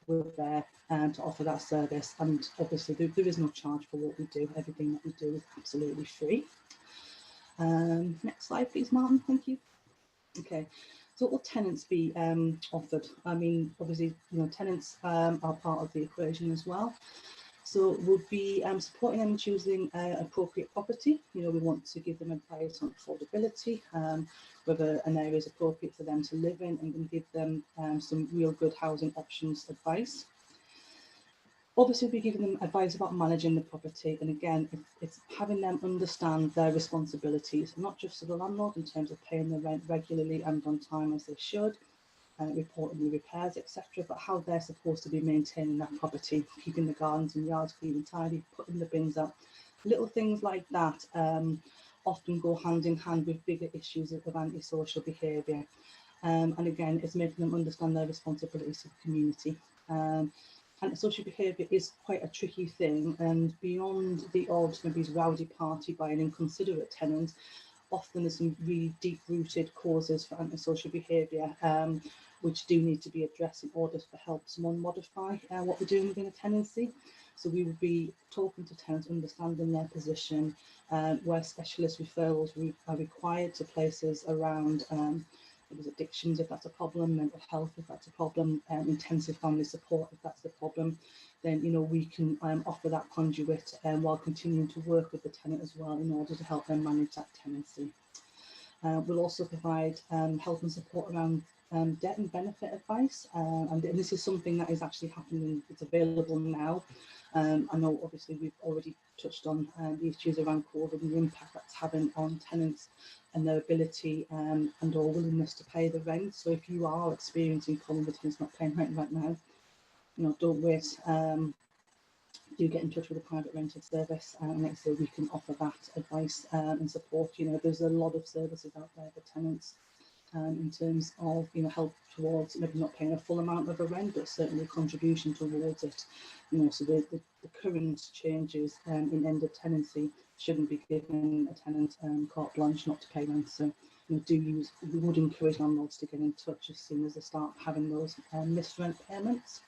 we're there to offer that service. And obviously there is no charge for what we do. Everything that we do is absolutely free. Next slide, please, Martin. Thank you. Okay. So what will tenants be offered? I mean, obviously, you know, tenants are part of the equation as well. So we'll be supporting them choosing appropriate property. You know, we want to give them advice on affordability, whether an area is appropriate for them to live in, and give them some real good housing options advice. Obviously, we'll be giving them advice about managing the property, and again, it's having them understand their responsibilities, not just to the landlord in terms of paying the rent regularly and on time as they should, reporting the repairs, etc., but how they're supposed to be maintaining that property, keeping the gardens and yards clean and tidy, putting the bins up. Little things like that often go hand in hand with bigger issues of antisocial behaviour. And again, it's making them understand their responsibilities to the community. Antisocial behaviour is quite a tricky thing, and beyond the odd maybe rowdy party by an inconsiderate tenant, often there's some really deep-rooted causes for antisocial behaviour, which do need to be addressed in order to help someone modify what they're doing within a tenancy. So we would be talking to tenants, understanding their position, where specialist referrals are required to places around addictions if that's a problem, mental health if that's a problem, intensive family support if that's the problem. Then we can offer that conduit while continuing to work with the tenant as well in order to help them manage that tenancy. We'll also provide help and support around debt and benefit advice, and this is something that is actually happening. It's available now. I know obviously we've already touched on the issues around COVID and the impact that's having on tenants and their ability and or willingness to pay the rent. So if you are experiencing problem with tenants not paying rent right now, don't wait. Do get in touch with a private rented service, and like I say, we can offer that advice and support. There's a lot of services out there for tenants in terms of help towards maybe not paying a full amount of a rent, but certainly a contribution towards it. So the current changes in end of tenancy shouldn't be giving a tenant carte blanche not to pay rent. So we would encourage landlords to get in touch as soon as they start having those missed rent payments.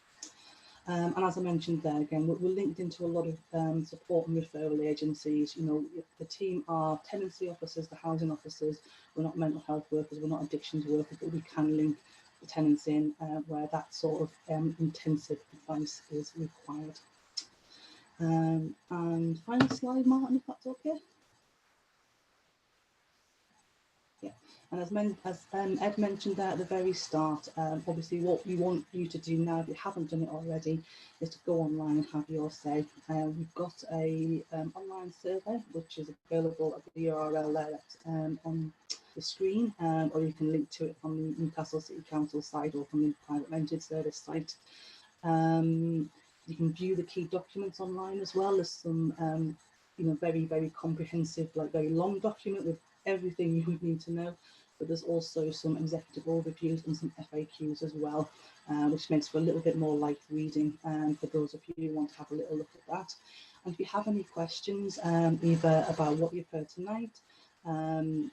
And as I mentioned there, again, we're linked into a lot of support and referral agencies. The team are tenancy officers, the housing officers. We're not mental health workers, we're not addictions workers, but we can link the tenants in where that sort of intensive advice is required. And final slide, Martin, if that's okay. Yeah, and as Ed mentioned there at the very start, obviously what we want you to do now, if you haven't done it already, is to go online and have your say. We've got a online survey which is available at the URL there on the screen, or you can link to it from the Newcastle City Council site or from the private rented service site. You can view the key documents online as well. There's some very, very comprehensive, very long document with everything you would need to know, but there's also some executive overviews and some FAQs as well, which makes for a little bit more light reading for those of you who want to have a little look at that. And if you have any questions, either about what you've heard tonight,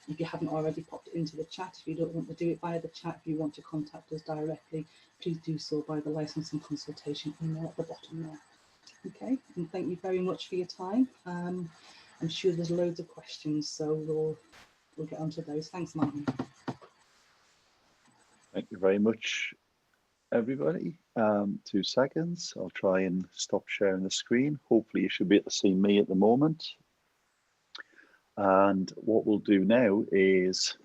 if you haven't already popped it into the chat, if you don't want to do it via the chat, if you want to contact us directly, please do so by the license and consultation email at the bottom there. Okay, and thank you very much for your time. I'm sure there's loads of questions, so we'll get onto those. Thanks, Martin. Thank you very much, everybody. 2 seconds. I'll try and stop sharing the screen. Hopefully you should be able to see me at the moment. And what we'll do now is,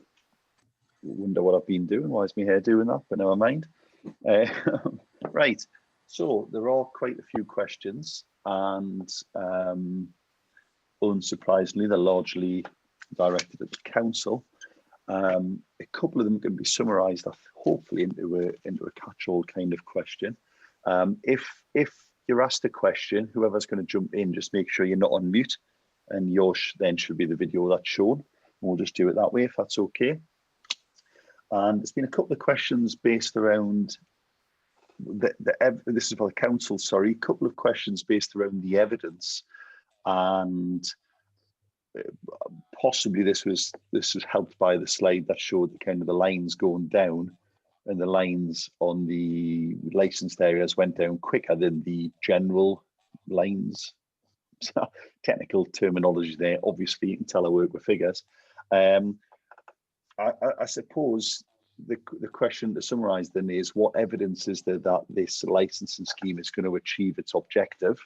wonder what I've been doing. Why is my hair doing that? But never mind. Right. So there are quite a few questions, and unsurprisingly, they're largely directed at the council. A couple of them can be summarised, hopefully, into a catch-all kind of question. If you're asked a question, whoever's going to jump in, just make sure you're not on mute, and yours then should be the video that's shown. We'll just do it that way, if that's okay. And there's been a couple of questions based around this is for the council, sorry, a couple of questions based around the evidence, and possibly this was helped by the slide that showed the kind of the lines going down, and the lines on the licensed areas went down quicker than the general lines. So, technical terminology there. Obviously, you can tell I work with figures. I suppose the question to summarise then is, what evidence is there that this licensing scheme is going to achieve its objective?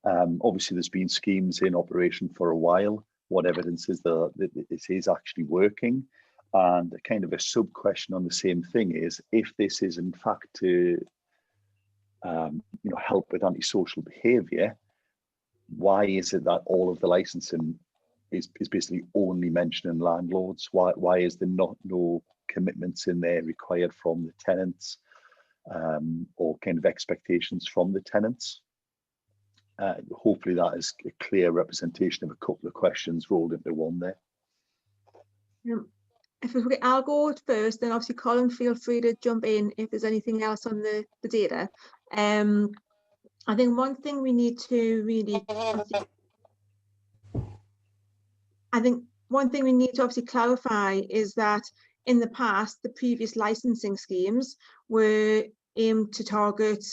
Obviously, there's been schemes in operation for a while. What evidence is there that it is actually working? And a kind of a sub question on the same thing is, if this is in fact to help with antisocial behaviour, why is it that all of the licensing is basically only mentioning landlords? Why is there no commitments in there required from the tenants, or kind of expectations from the tenants? Hopefully that is a clear representation of a couple of questions rolled into one there. I'll go first, then obviously Colin, feel free to jump in if there's anything else on the data. I think one thing we need to really, obviously clarify is that in the past, the previous licensing schemes were aimed to target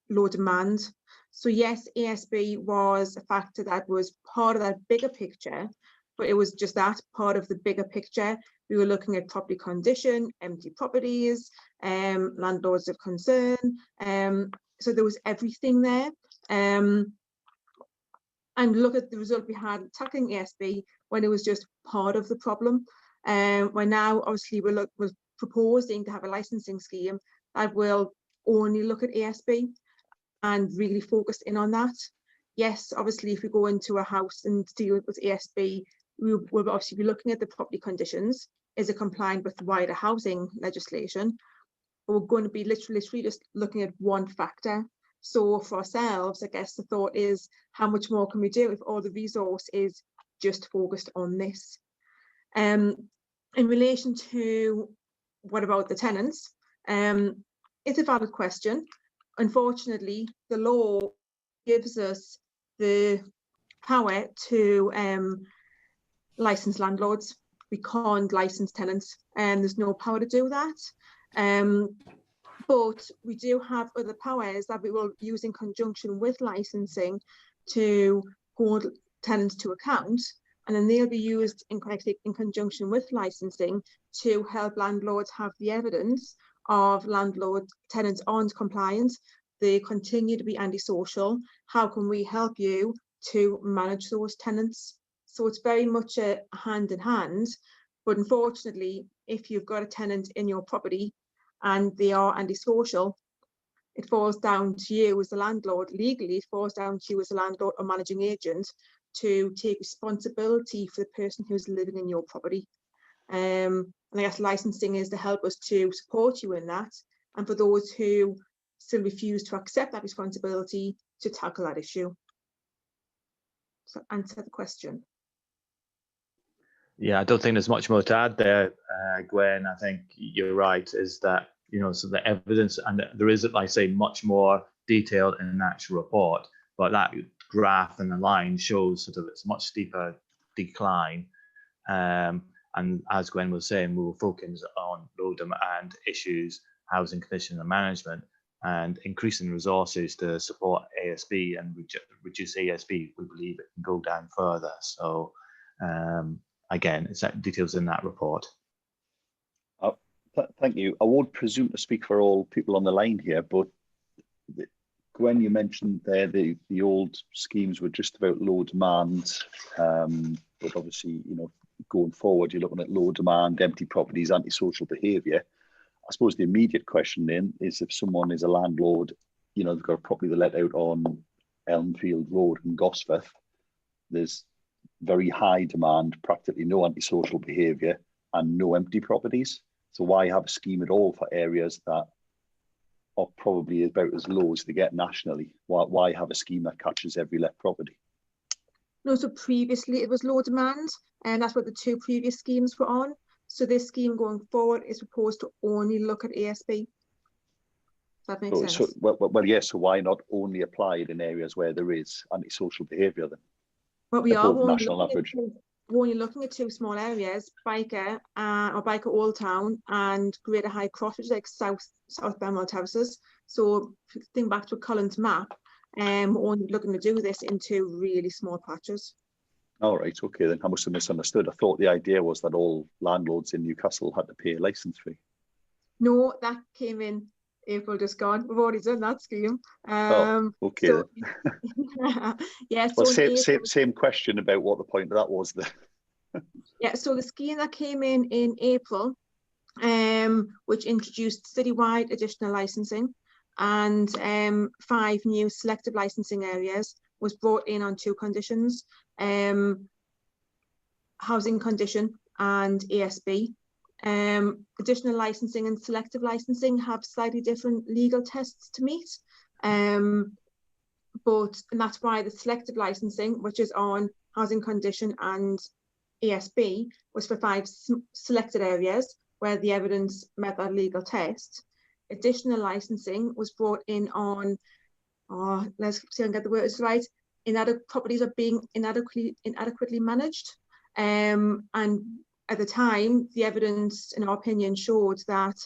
low demand. So yes, ASB was a factor that was part of that bigger picture, but it was just that part of the bigger picture. We were looking at property condition, empty properties, landlords of concern. So there was everything there. And look at the result we had tackling ASB when it was just part of the problem. Where now, obviously, we're proposing to have a licensing scheme that will only look at ASB and really focus in on that. Yes, obviously, if we go into a house and deal with ASB, we will obviously be looking at the property conditions. Is it compliant with wider housing legislation? But we're going to be literally just looking at one factor. So for ourselves, I guess the thought is, how much more can we do if all the resource is just focused on this? In relation to what about the tenants? It's a valid question. Unfortunately, the law gives us the power to license landlords. We can't license tenants, and there's no power to do that. But we do have other powers that we will use in conjunction with licensing to hold tenants to account, and then they'll be used in conjunction with licensing to help landlords have the evidence of tenants aren't compliant, they continue to be antisocial. How can we help you to manage those tenants? So it's very much a hand in hand, but unfortunately, if you've got a tenant in your property and they are antisocial, it falls down to you as the landlord. Legally, it falls down to you as a landlord or managing agent to take responsibility for the person who's living in your property. And I guess licensing is to help us to support you in that, and for those who still refuse to accept that responsibility, to tackle that issue. So answer the question. Yeah, I don't think there's much more to add there, Gwen. I think you're right, is that, so the evidence, and there isn't, like I say, much more detailed in an actual report, but that graph and the line shows sort of it's a much steeper decline. And as Gwen was saying, we will focus on low demand issues, housing condition and management, and increasing resources to support ASB and reduce ASB. We believe it can go down further. So again, it's that details in that report. Thank you. I won't presume to speak for all people on the line here, but Gwen, you mentioned there the old schemes were just about low demand, but obviously, going forward, you're looking at low demand, empty properties, antisocial behaviour. I suppose the immediate question then is, if someone is a landlord, they've got a property they let out on Elmfield Road in Gosforth, there's very high demand, practically no antisocial behaviour and no empty properties. So why have a scheme at all for areas that are probably about as low as they get nationally? Why have a scheme that catches every let property? No, so previously it was low demand, and that's what the two previous schemes were on. So this scheme going forward is proposed to only look at ASB. Does that make sense? So, well, yes. So why not only apply it in areas where there is antisocial behaviour then? Well, we are only looking at two small areas, Biker or Biker Old Town and Greater High Cross, which is like South Belmont houses. So if you think back to Colin's map, we're only looking to do this in two really small patches. All right, okay, then I must have misunderstood. I thought the idea was that all landlords in Newcastle had to pay a licence fee. No, that came in April just gone. We've already done that scheme. Okay. So, yeah. Well, same question about what the point of that was there. Yeah, so the scheme that came in April, which introduced citywide additional licensing, and 5 new selective licensing areas was brought in on 2 conditions, housing condition and ASB. Additional licensing and selective licensing have slightly different legal tests to meet, and that's why the selective licensing, which is on housing condition and ASB, was for 5 selected areas where the evidence met that legal test. Additional licensing was brought in on, let's see if I can get the words right, properties are being inadequately managed. And at the time, the evidence, in our opinion, showed that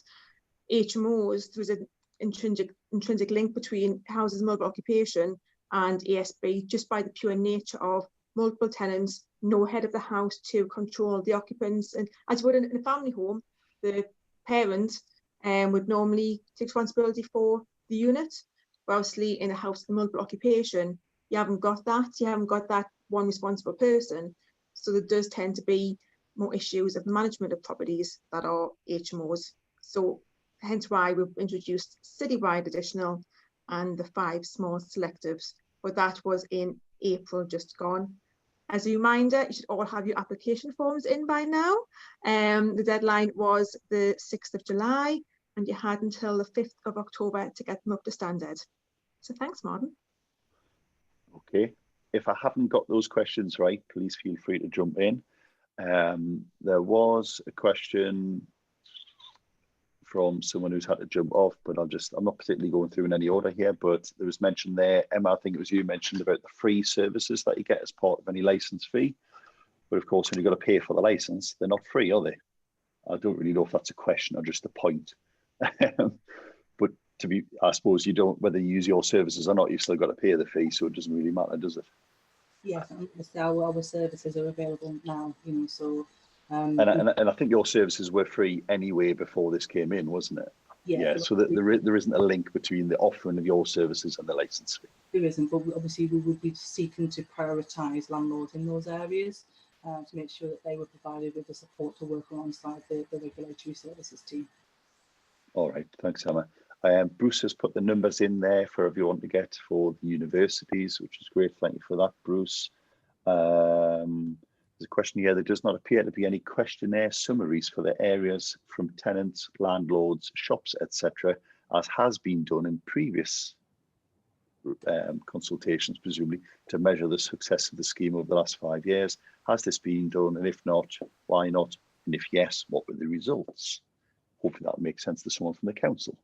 HMOs, there was an intrinsic link between houses multiple occupation and ASB, just by the pure nature of multiple tenants, no head of the house to control the occupants. And as would in a family home, the parent would normally take responsibility for the unit. But obviously, in a house of multiple occupation, you haven't got that. You haven't got that one responsible person. So there does tend to be more issues of management of properties that are HMOs. So hence why we've introduced citywide additional and the 5 small selectives, but that was in April just gone. As a reminder, you should all have your application forms in by now. The deadline was the 6th of July, and you had until the 5th of October to get them up to standard. So thanks, Martin. Okay, if I haven't got those questions right, please feel free to jump in. There was a question from someone who's had to jump off, but I'm not particularly going through in any order here, but there was mention there, Emma, I think it was you mentioned about the free services that you get as part of any license fee. But of course, when you've got to pay for the license, they're not free, are they? I don't really know if that's a question or just a point. But I suppose you don't, whether you use your services or not, you've still got to pay the fee, so it doesn't really matter, does it? Yes, our services are available now, so. And I think your services were free anyway before this came in, wasn't it? Yeah, so there isn't a link between the offering of your services and the license fee. There isn't, but obviously we would be seeking to prioritise landlords in those areas to make sure that they were provided with the support to work alongside the regulatory services team. All right, thanks, Emma. Bruce has put the numbers in there for everyone to get for the universities, which is great. Thank you for that, Bruce. There's a question here. There does not appear to be any questionnaire summaries for the areas from tenants, landlords, shops, etc., as has been done in previous consultations, presumably, to measure the success of the scheme over the last 5 years. Has this been done? And if not, why not? And if yes, what were the results? Hopefully that makes sense to someone from the council.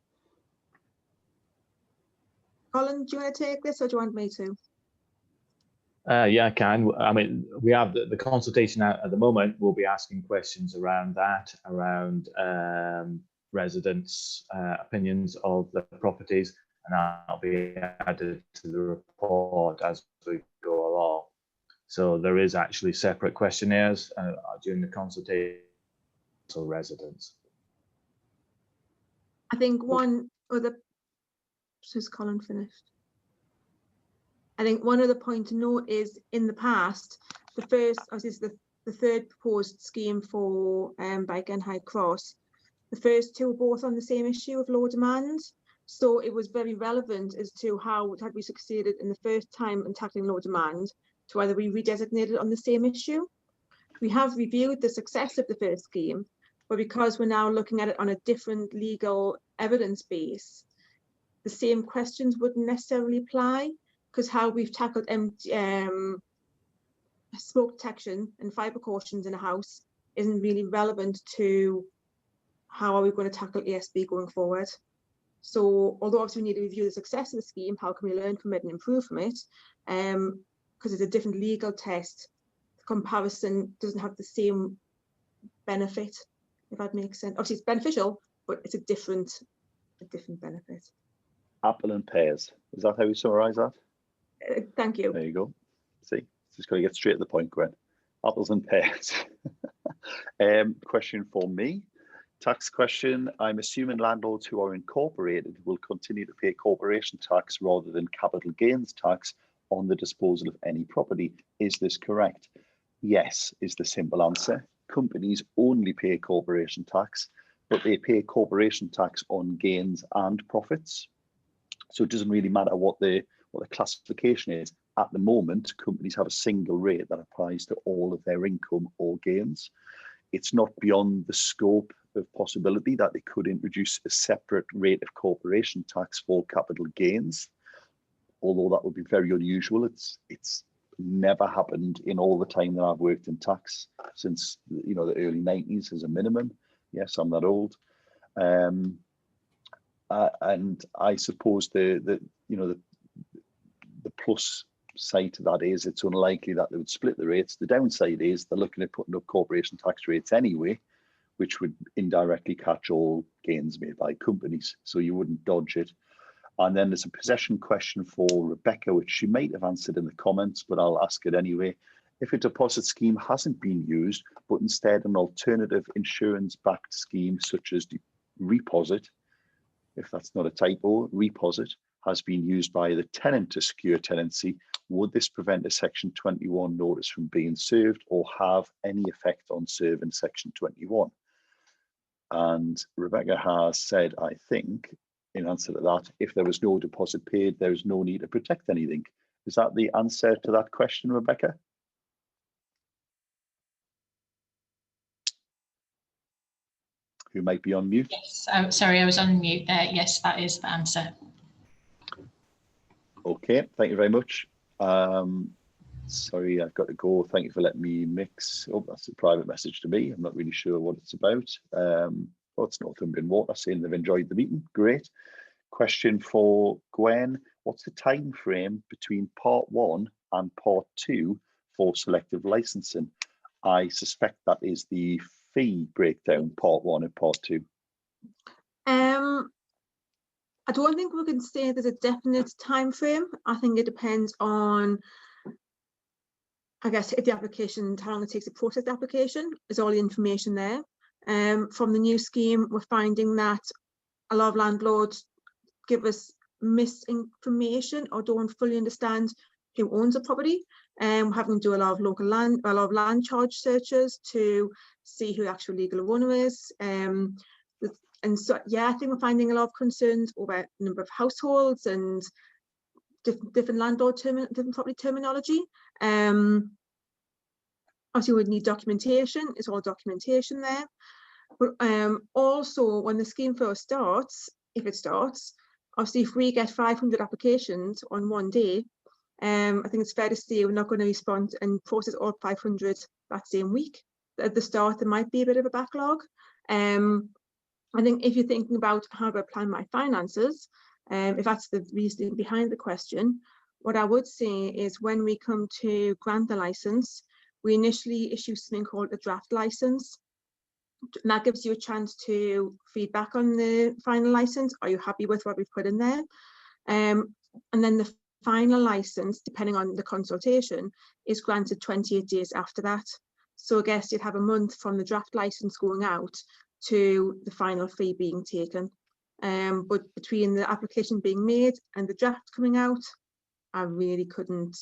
Colin, do you want to take this or do you want me to? Yeah, I can. I mean, we have the consultation out at the moment. We'll be asking questions around that, around residents' opinions of the properties, and that'll be added to the report as we go along. So there is actually separate questionnaires during the consultation for residents. I think one other, has Colin finished? I think one other point to note is in the past, the first, obviously the third proposed scheme for Bike and High Cross, the first 2 were both on the same issue of low demand. So it was very relevant as to how had we succeeded in the first time in tackling low demand to whether we redesignated on the same issue. We have reviewed the success of the first scheme, but because we're now looking at it on a different legal evidence base, the same questions wouldn't necessarily apply. Because how we've tackled smoke detection and fire precautions in a house isn't really relevant to how are we going to tackle ASB going forward. So although obviously we need to review the success of the scheme, how can we learn from it and improve from it? Because it's a different legal test, the comparison doesn't have the same benefit, if that makes sense. Obviously it's beneficial, but it's a different benefit. Apple and pears, is that how you summarise that? Thank you. There you go. See, just got to get straight to the point, Gwen. Apples and pears. Question for me. Tax question. I'm assuming landlords who are incorporated will continue to pay corporation tax rather than capital gains tax on the disposal of any property. Is this correct? Yes, is the simple answer. Companies only pay corporation tax, but they pay corporation tax on gains and profits. So it doesn't really matter what the classification is. At the moment, companies have a single rate that applies to all of their income or gains. It's not beyond the scope of possibility that they could introduce a separate rate of corporation tax for capital gains, although that would be very unusual. It's never happened in all the time that I've worked in tax since, you know, the early 90s as a minimum. Yes, I'm that old. And I suppose the plus side to that is it's unlikely that they would split the rates. The downside is they're looking at putting up corporation tax rates anyway, which would indirectly catch all gains made by companies. So you wouldn't dodge it. And then there's a possession question for Rebecca, which she might have answered in the comments, but I'll ask it anyway. If a deposit scheme hasn't been used, but instead an alternative insurance-backed scheme such as Reposit, if that's not a typo, Reposit, has been used by the tenant to secure tenancy, would this prevent a Section 21 notice from being served or have any effect on serving Section 21? And Rebecca has said, I think, in answer to that, if there was no deposit paid, there is no need to protect anything. Is that the answer to that question, Rebecca? Who might be on mute? Yes, sorry, I was on mute there. Yes, that is the answer. Okay, thank you very much. Sorry, I've got to go. Thank you for letting me mix. Oh, that's a private message to me. I'm not really sure what it's about. Oh, it's Northumbrian Water saying they've enjoyed the meeting. Great. Question for Gwen. What's the time frame between part 1 and part 2 for selective licensing? I suspect that is the fee breakdown, part 1 and part 2. I don't think we can say there's a definite time frame. I think it depends on, I guess, if the application, how long it takes to process the application, is all the information there. From the new scheme, we're finding that a lot of landlords give us misinformation or don't fully understand who owns a property. We're having to do a lot of land charge searches to see who the actual legal owner is. And so, yeah, I think we're finding a lot of concerns over the number of households and different landlord different property terminology. Obviously, we need documentation. It's all documentation there. But also, when the scheme first starts, if it starts, obviously, if we get 500 applications on one day, I think it's fair to say we're not going to respond and process all 500 that same week. At the start, there might be a bit of a backlog. I think if you're thinking about how do I plan my finances, if that's the reasoning behind the question, what I would say is when we come to grant the license, we initially issue something called a draft license. And that gives you a chance to feedback on the final license. Are you happy with what we've put in there? And then the final license, depending on the consultation, is granted 28 days after that. So I guess you'd have a month from the draft license going out to the final fee being taken. But between the application being made and the draft coming out, I really wouldn't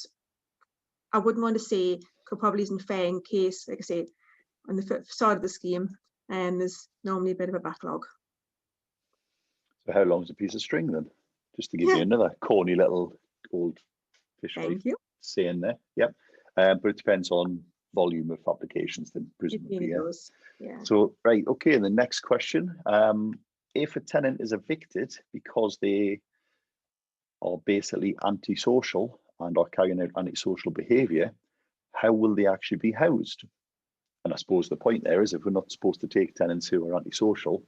want to say probably isn't fair in case, like I say, on the side of the scheme, and there's normally a bit of a backlog. So how long is a piece of string then? Just to give you another corny little old fishery saying there. Yep. But it depends on volume of applications then presumably. Yeah. So right, okay, the next question. If a tenant is evicted because they are basically antisocial and are carrying out antisocial behaviour, how will they actually be housed? And I suppose the point there is if we're not supposed to take tenants who are antisocial,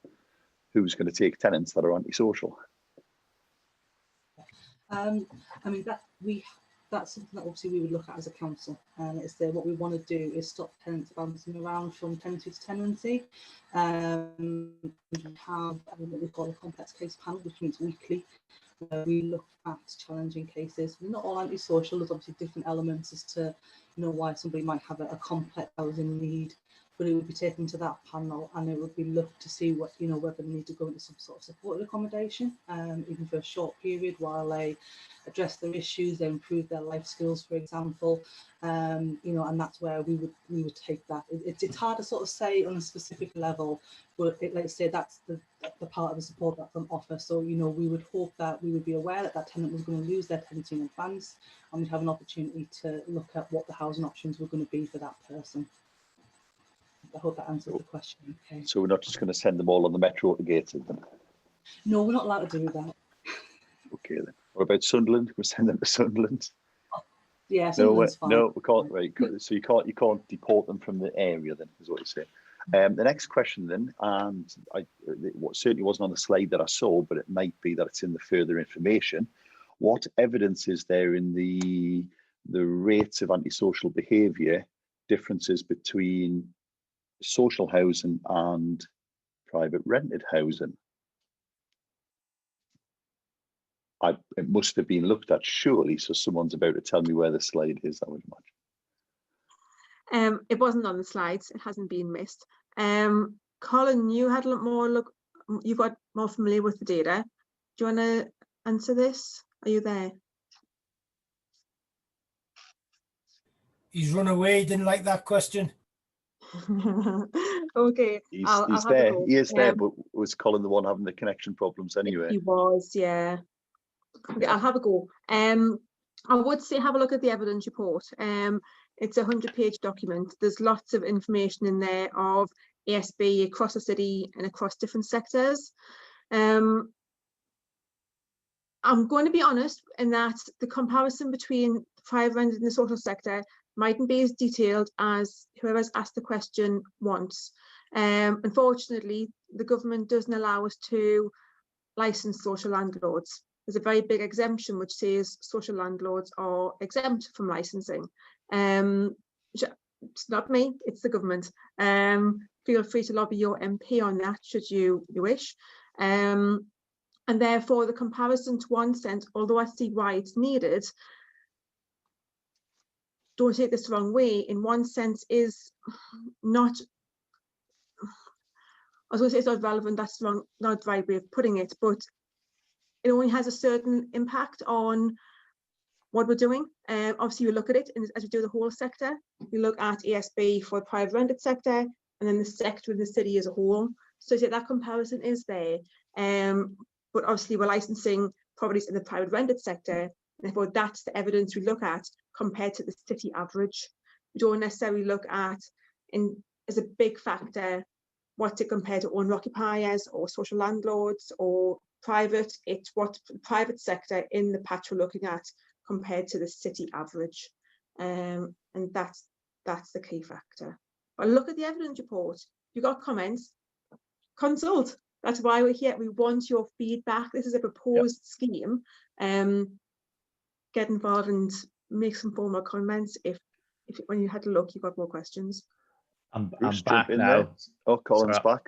who's going to take tenants that are antisocial? I mean, that's something that obviously we would look at as a council, and it's what we want to do is stop tenants bouncing around from tenancy to tenancy. We've got a complex case panel which meets weekly. We look at challenging cases. Not all antisocial. There's obviously different elements as to why somebody might have a complex housing need. but it would be taken to that panel, and it would be looked to see what, you know, whether they need to go into some sort of supported accommodation, even for a short period, while they address their issues, they improve their life skills, for example. You know, and that's where we would take that. It's hard to sort of say on a specific level, but let's say that's the part of the support that from offer. So, you know, we would hope that we would be aware that that tenant was going to lose their tenancy in advance, and we'd have an opportunity to look at what the housing options were going to be for that person. I hope that answers the question. Okay. So we're not just going to send them all on the metro to Gateshead then? No, we're not allowed to do that. Okay then. What about Sunderland? We'll send them to Sunderland. Yeah, No, Sunderland's fine. no, we can't. Right, so you can't deport them from the area. Then is what you say. The next question then, and what certainly wasn't on the slide that I saw, but it might be that it's in the further information. What evidence is there in the rates of antisocial behaviour differences between social housing and private rented housing? It must have been looked at, surely. So someone's about to tell me where the slide is, I would imagine. It wasn't on the slides. It hasn't been missed. Colin, you had a lot more look. You got more familiar with the data. Do you want to answer this? Are you there? He's run away. Didn't like that question. Okay, He's there. He is there, but was Colin the one having the connection problems anyway? He was, yeah. Okay, I'll have a go. I would say have a look at the evidence report. It's a 100-page document. There's lots of information in there of ASB across the city and across different sectors. I'm going to be honest in that the comparison between private rented and the social sector mightn't be as detailed as whoever's asked the question wants. Unfortunately, the government doesn't allow us to license social landlords. There's a very big exemption which says social landlords are exempt from licensing. It's not me, it's the government. Feel free to lobby your MP on that should you wish. And therefore the comparison to one sense, although I see why it's needed, don't take this the wrong way, in one sense is not, I was going to say it's not relevant, that's wrong, not the right way of putting it, but it only has a certain impact on what we're doing. Obviously you look at it as we do the whole sector, you look at ASB for the private rented sector and then the sector of the city as a whole. So that comparison is there. But obviously we're licensing properties in the private rented sector, and therefore that's the evidence we look at compared to the city average. We don't necessarily look at, as a big factor, what to compare to owner occupiers or social landlords or private. It's what the private sector in the patch we're looking at compared to the city average. And that's the key factor. But look at the evidence report. If you've got comments, consult. That's why we're here. We want your feedback. This is a proposed scheme. Get involved and make some formal comments. If when you had a look, you got more questions. I'm back now. There. Oh, Colin's back.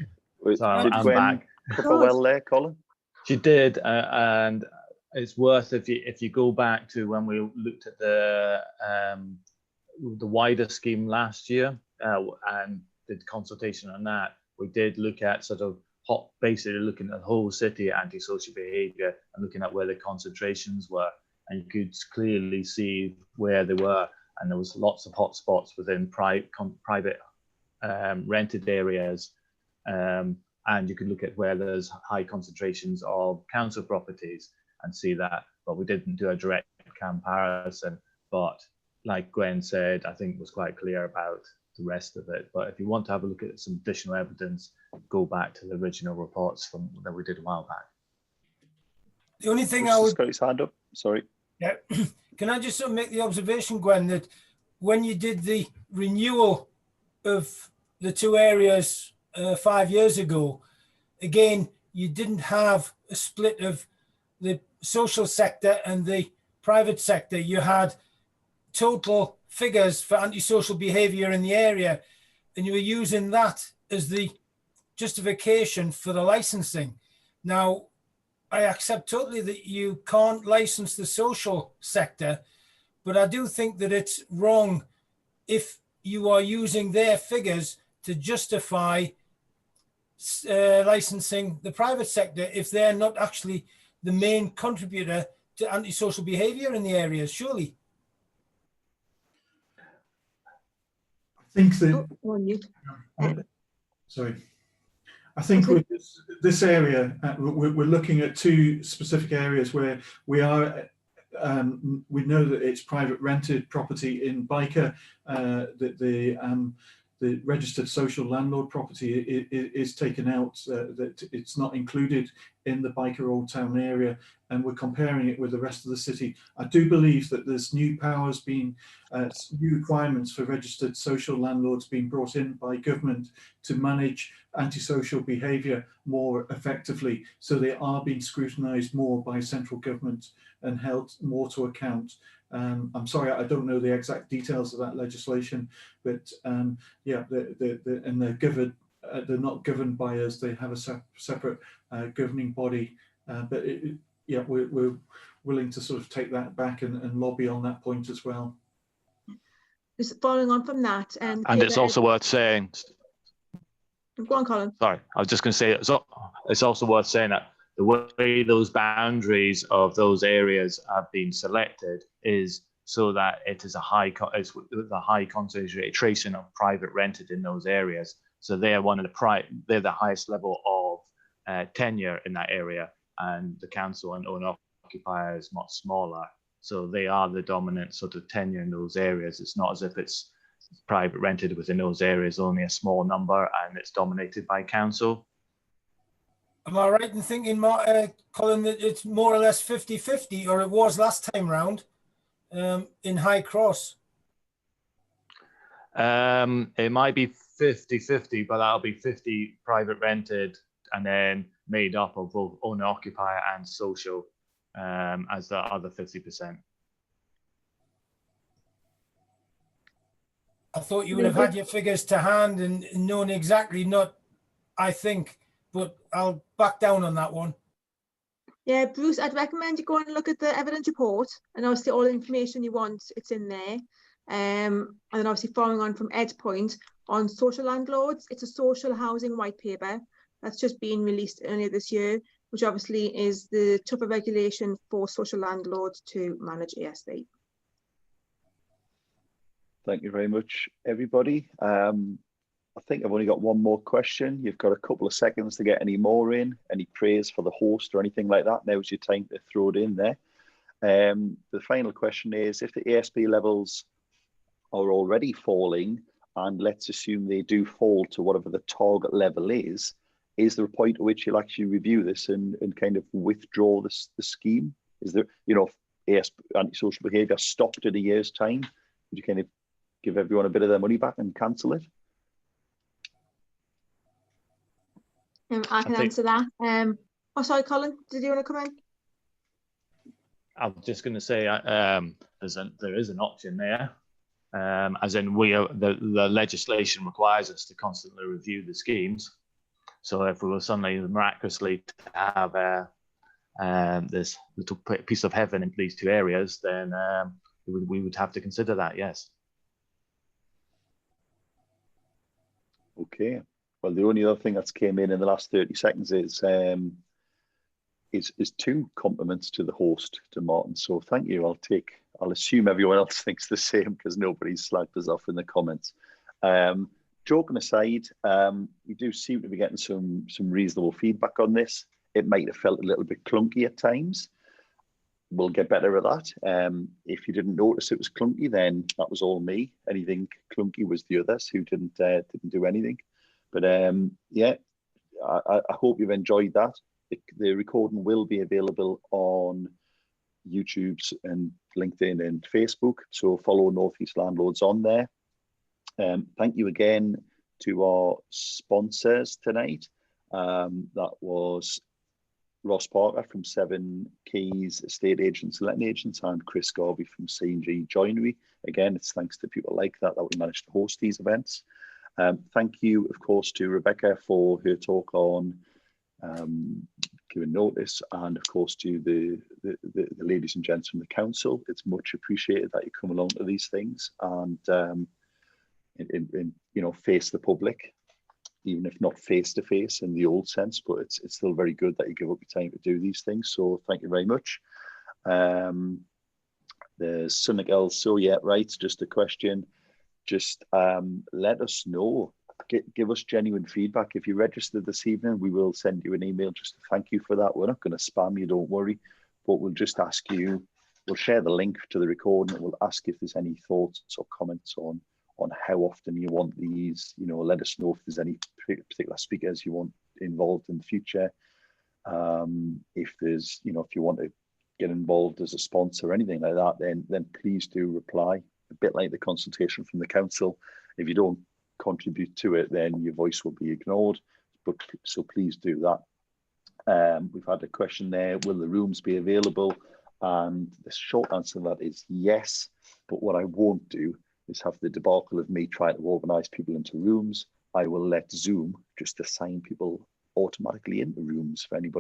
Sorry, I'm back. Cover well there, Colin? She did, and it's worth if you go back to when we looked at the wider scheme last year and did consultation on that. We did look at sort of basically looking at the whole city antisocial behaviour and looking at where the concentrations were, and you could clearly see where they were, and there was lots of hotspots within private rented areas, and you could look at where there's high concentrations of council properties and see that, but we didn't do a direct comparison. But like Gwen said, I think it was quite clear about the rest of it. But if you want to have a look at some additional evidence, go back to the original reports that we did a while back. The only thing I would... got his hand up, sorry. Yeah. Can I just sort of make the observation, Gwen, that when you did the renewal of the two areas 5 years ago, again, you didn't have a split of the social sector and the private sector. You had total figures for antisocial behaviour in the area, and you were using that as the justification for the licensing. Now, I accept totally that you can't license the social sector, but I do think that it's wrong if you are using their figures to justify licensing the private sector if they're not actually the main contributor to antisocial behaviour in the areas, surely? I think that, sorry. I think with this area, we're looking at two specific areas where we are, we know that it's private rented property in Byker, the registered social landlord property is taken out, that it's not included in the Byker Old Town area, and we're comparing it with the rest of the city. I do believe that there's new powers being, new requirements for registered social landlords being brought in by government to manage antisocial behaviour more effectively. So they are being scrutinised more by central government and held more to account. I'm sorry, I don't know the exact details of that legislation, but yeah, and they're governed. They're not governed by us. They have a separate governing body. But yeah, we're willing to sort of take that back and lobby on that point as well. Just following on from that, and it's also worth saying. Go on, Colin. Sorry, I was just going to say it's also worth saying that the way those boundaries of those areas have been selected is so that it is a high concentration of private rented in those areas. So they are they're the highest level of tenure in that area, and the council and owner occupier is much smaller. So they are the dominant sort of tenure in those areas. It's not as if it's private rented within those areas, only a small number, and it's dominated by council. Am I right in thinking, Colin, that it's more or less 50-50, or it was last time round in High Cross? It might be 50-50, but that'll be 50 private rented and then made up of both owner occupier and social as the other 50%. I thought you would have had your figures to hand and known exactly, not I think, but I'll back down on that one. Yeah, Bruce, I'd recommend you go and look at the evidence report, and obviously all the information you want, it's in there. And then obviously following on from Ed's point on social landlords, it's a social housing white paper that's just been released earlier this year, which obviously is the tougher regulation for social landlords to manage ASB. Thank you very much, everybody. I think I've only got one more question. You've got a couple of seconds to get any more in, any praise for the host or anything like that. Now's your time to throw it in there. The final question is, if the ASB levels are already falling, and let's assume they do fall to whatever the target level is there a point at which you'll actually review this and kind of withdraw the scheme? Is there, you know, if ASB antisocial behaviour stopped in a year's time, would you kind of give everyone a bit of their money back and cancel it? I can answer that. Oh, sorry, Colin, did you want to come in? I was just going to say there is an option there, as in the legislation requires us to constantly review the schemes. So if we were suddenly miraculously to have this little piece of heaven in these two areas, then we would have to consider that, yes. Okay. Well, the only other thing that's came in the last 30 seconds is two compliments to the host, to Martin. So thank you. I'll assume everyone else thinks the same because nobody's slagged us off in the comments. Joking aside, we do seem to be getting some reasonable feedback on this. It might have felt a little bit clunky at times. We'll get better at that. If you didn't notice it was clunky, then that was all me. Anything clunky was the others who didn't do anything. But yeah, I hope you've enjoyed that. The recording will be available on YouTube and LinkedIn and Facebook. So follow North East Landlords on there. Thank you again to our sponsors tonight. That was Ross Parker from 7 Keys Estate Agents and Letting Agents, and Chris Garvey from C&G Joinery. Again, it's thanks to people like that we managed to host these events. Thank you, of course, to Rebecca for her talk on giving notice, and of course to the ladies and gents from the council. It's much appreciated that you come along to these things and you know, face the public. even if not face to face in the old sense, but it's still very good that you give up your time to do these things. So thank you very much. There's something else. So yeah, right, just a question. Just let us know. Give us genuine feedback. If you registered this evening, we will send you an email just to thank you for that. We're not going to spam you, don't worry, but we'll just ask you, we'll share the link to the recording, and we'll ask if there's any thoughts or comments on how often you want these. You know, let us know if there's any particular speakers you want involved in the future. If there's, you know, if you want to get involved as a sponsor or anything like that, then please do reply. A bit like the consultation from the council. If you don't contribute to it, then your voice will be ignored. But so please do that. We've had a question there: will the rooms be available? And the short answer to that is yes. But what I won't do is have the debacle of me trying to organise people into rooms. I will let Zoom just assign people automatically into rooms for anybody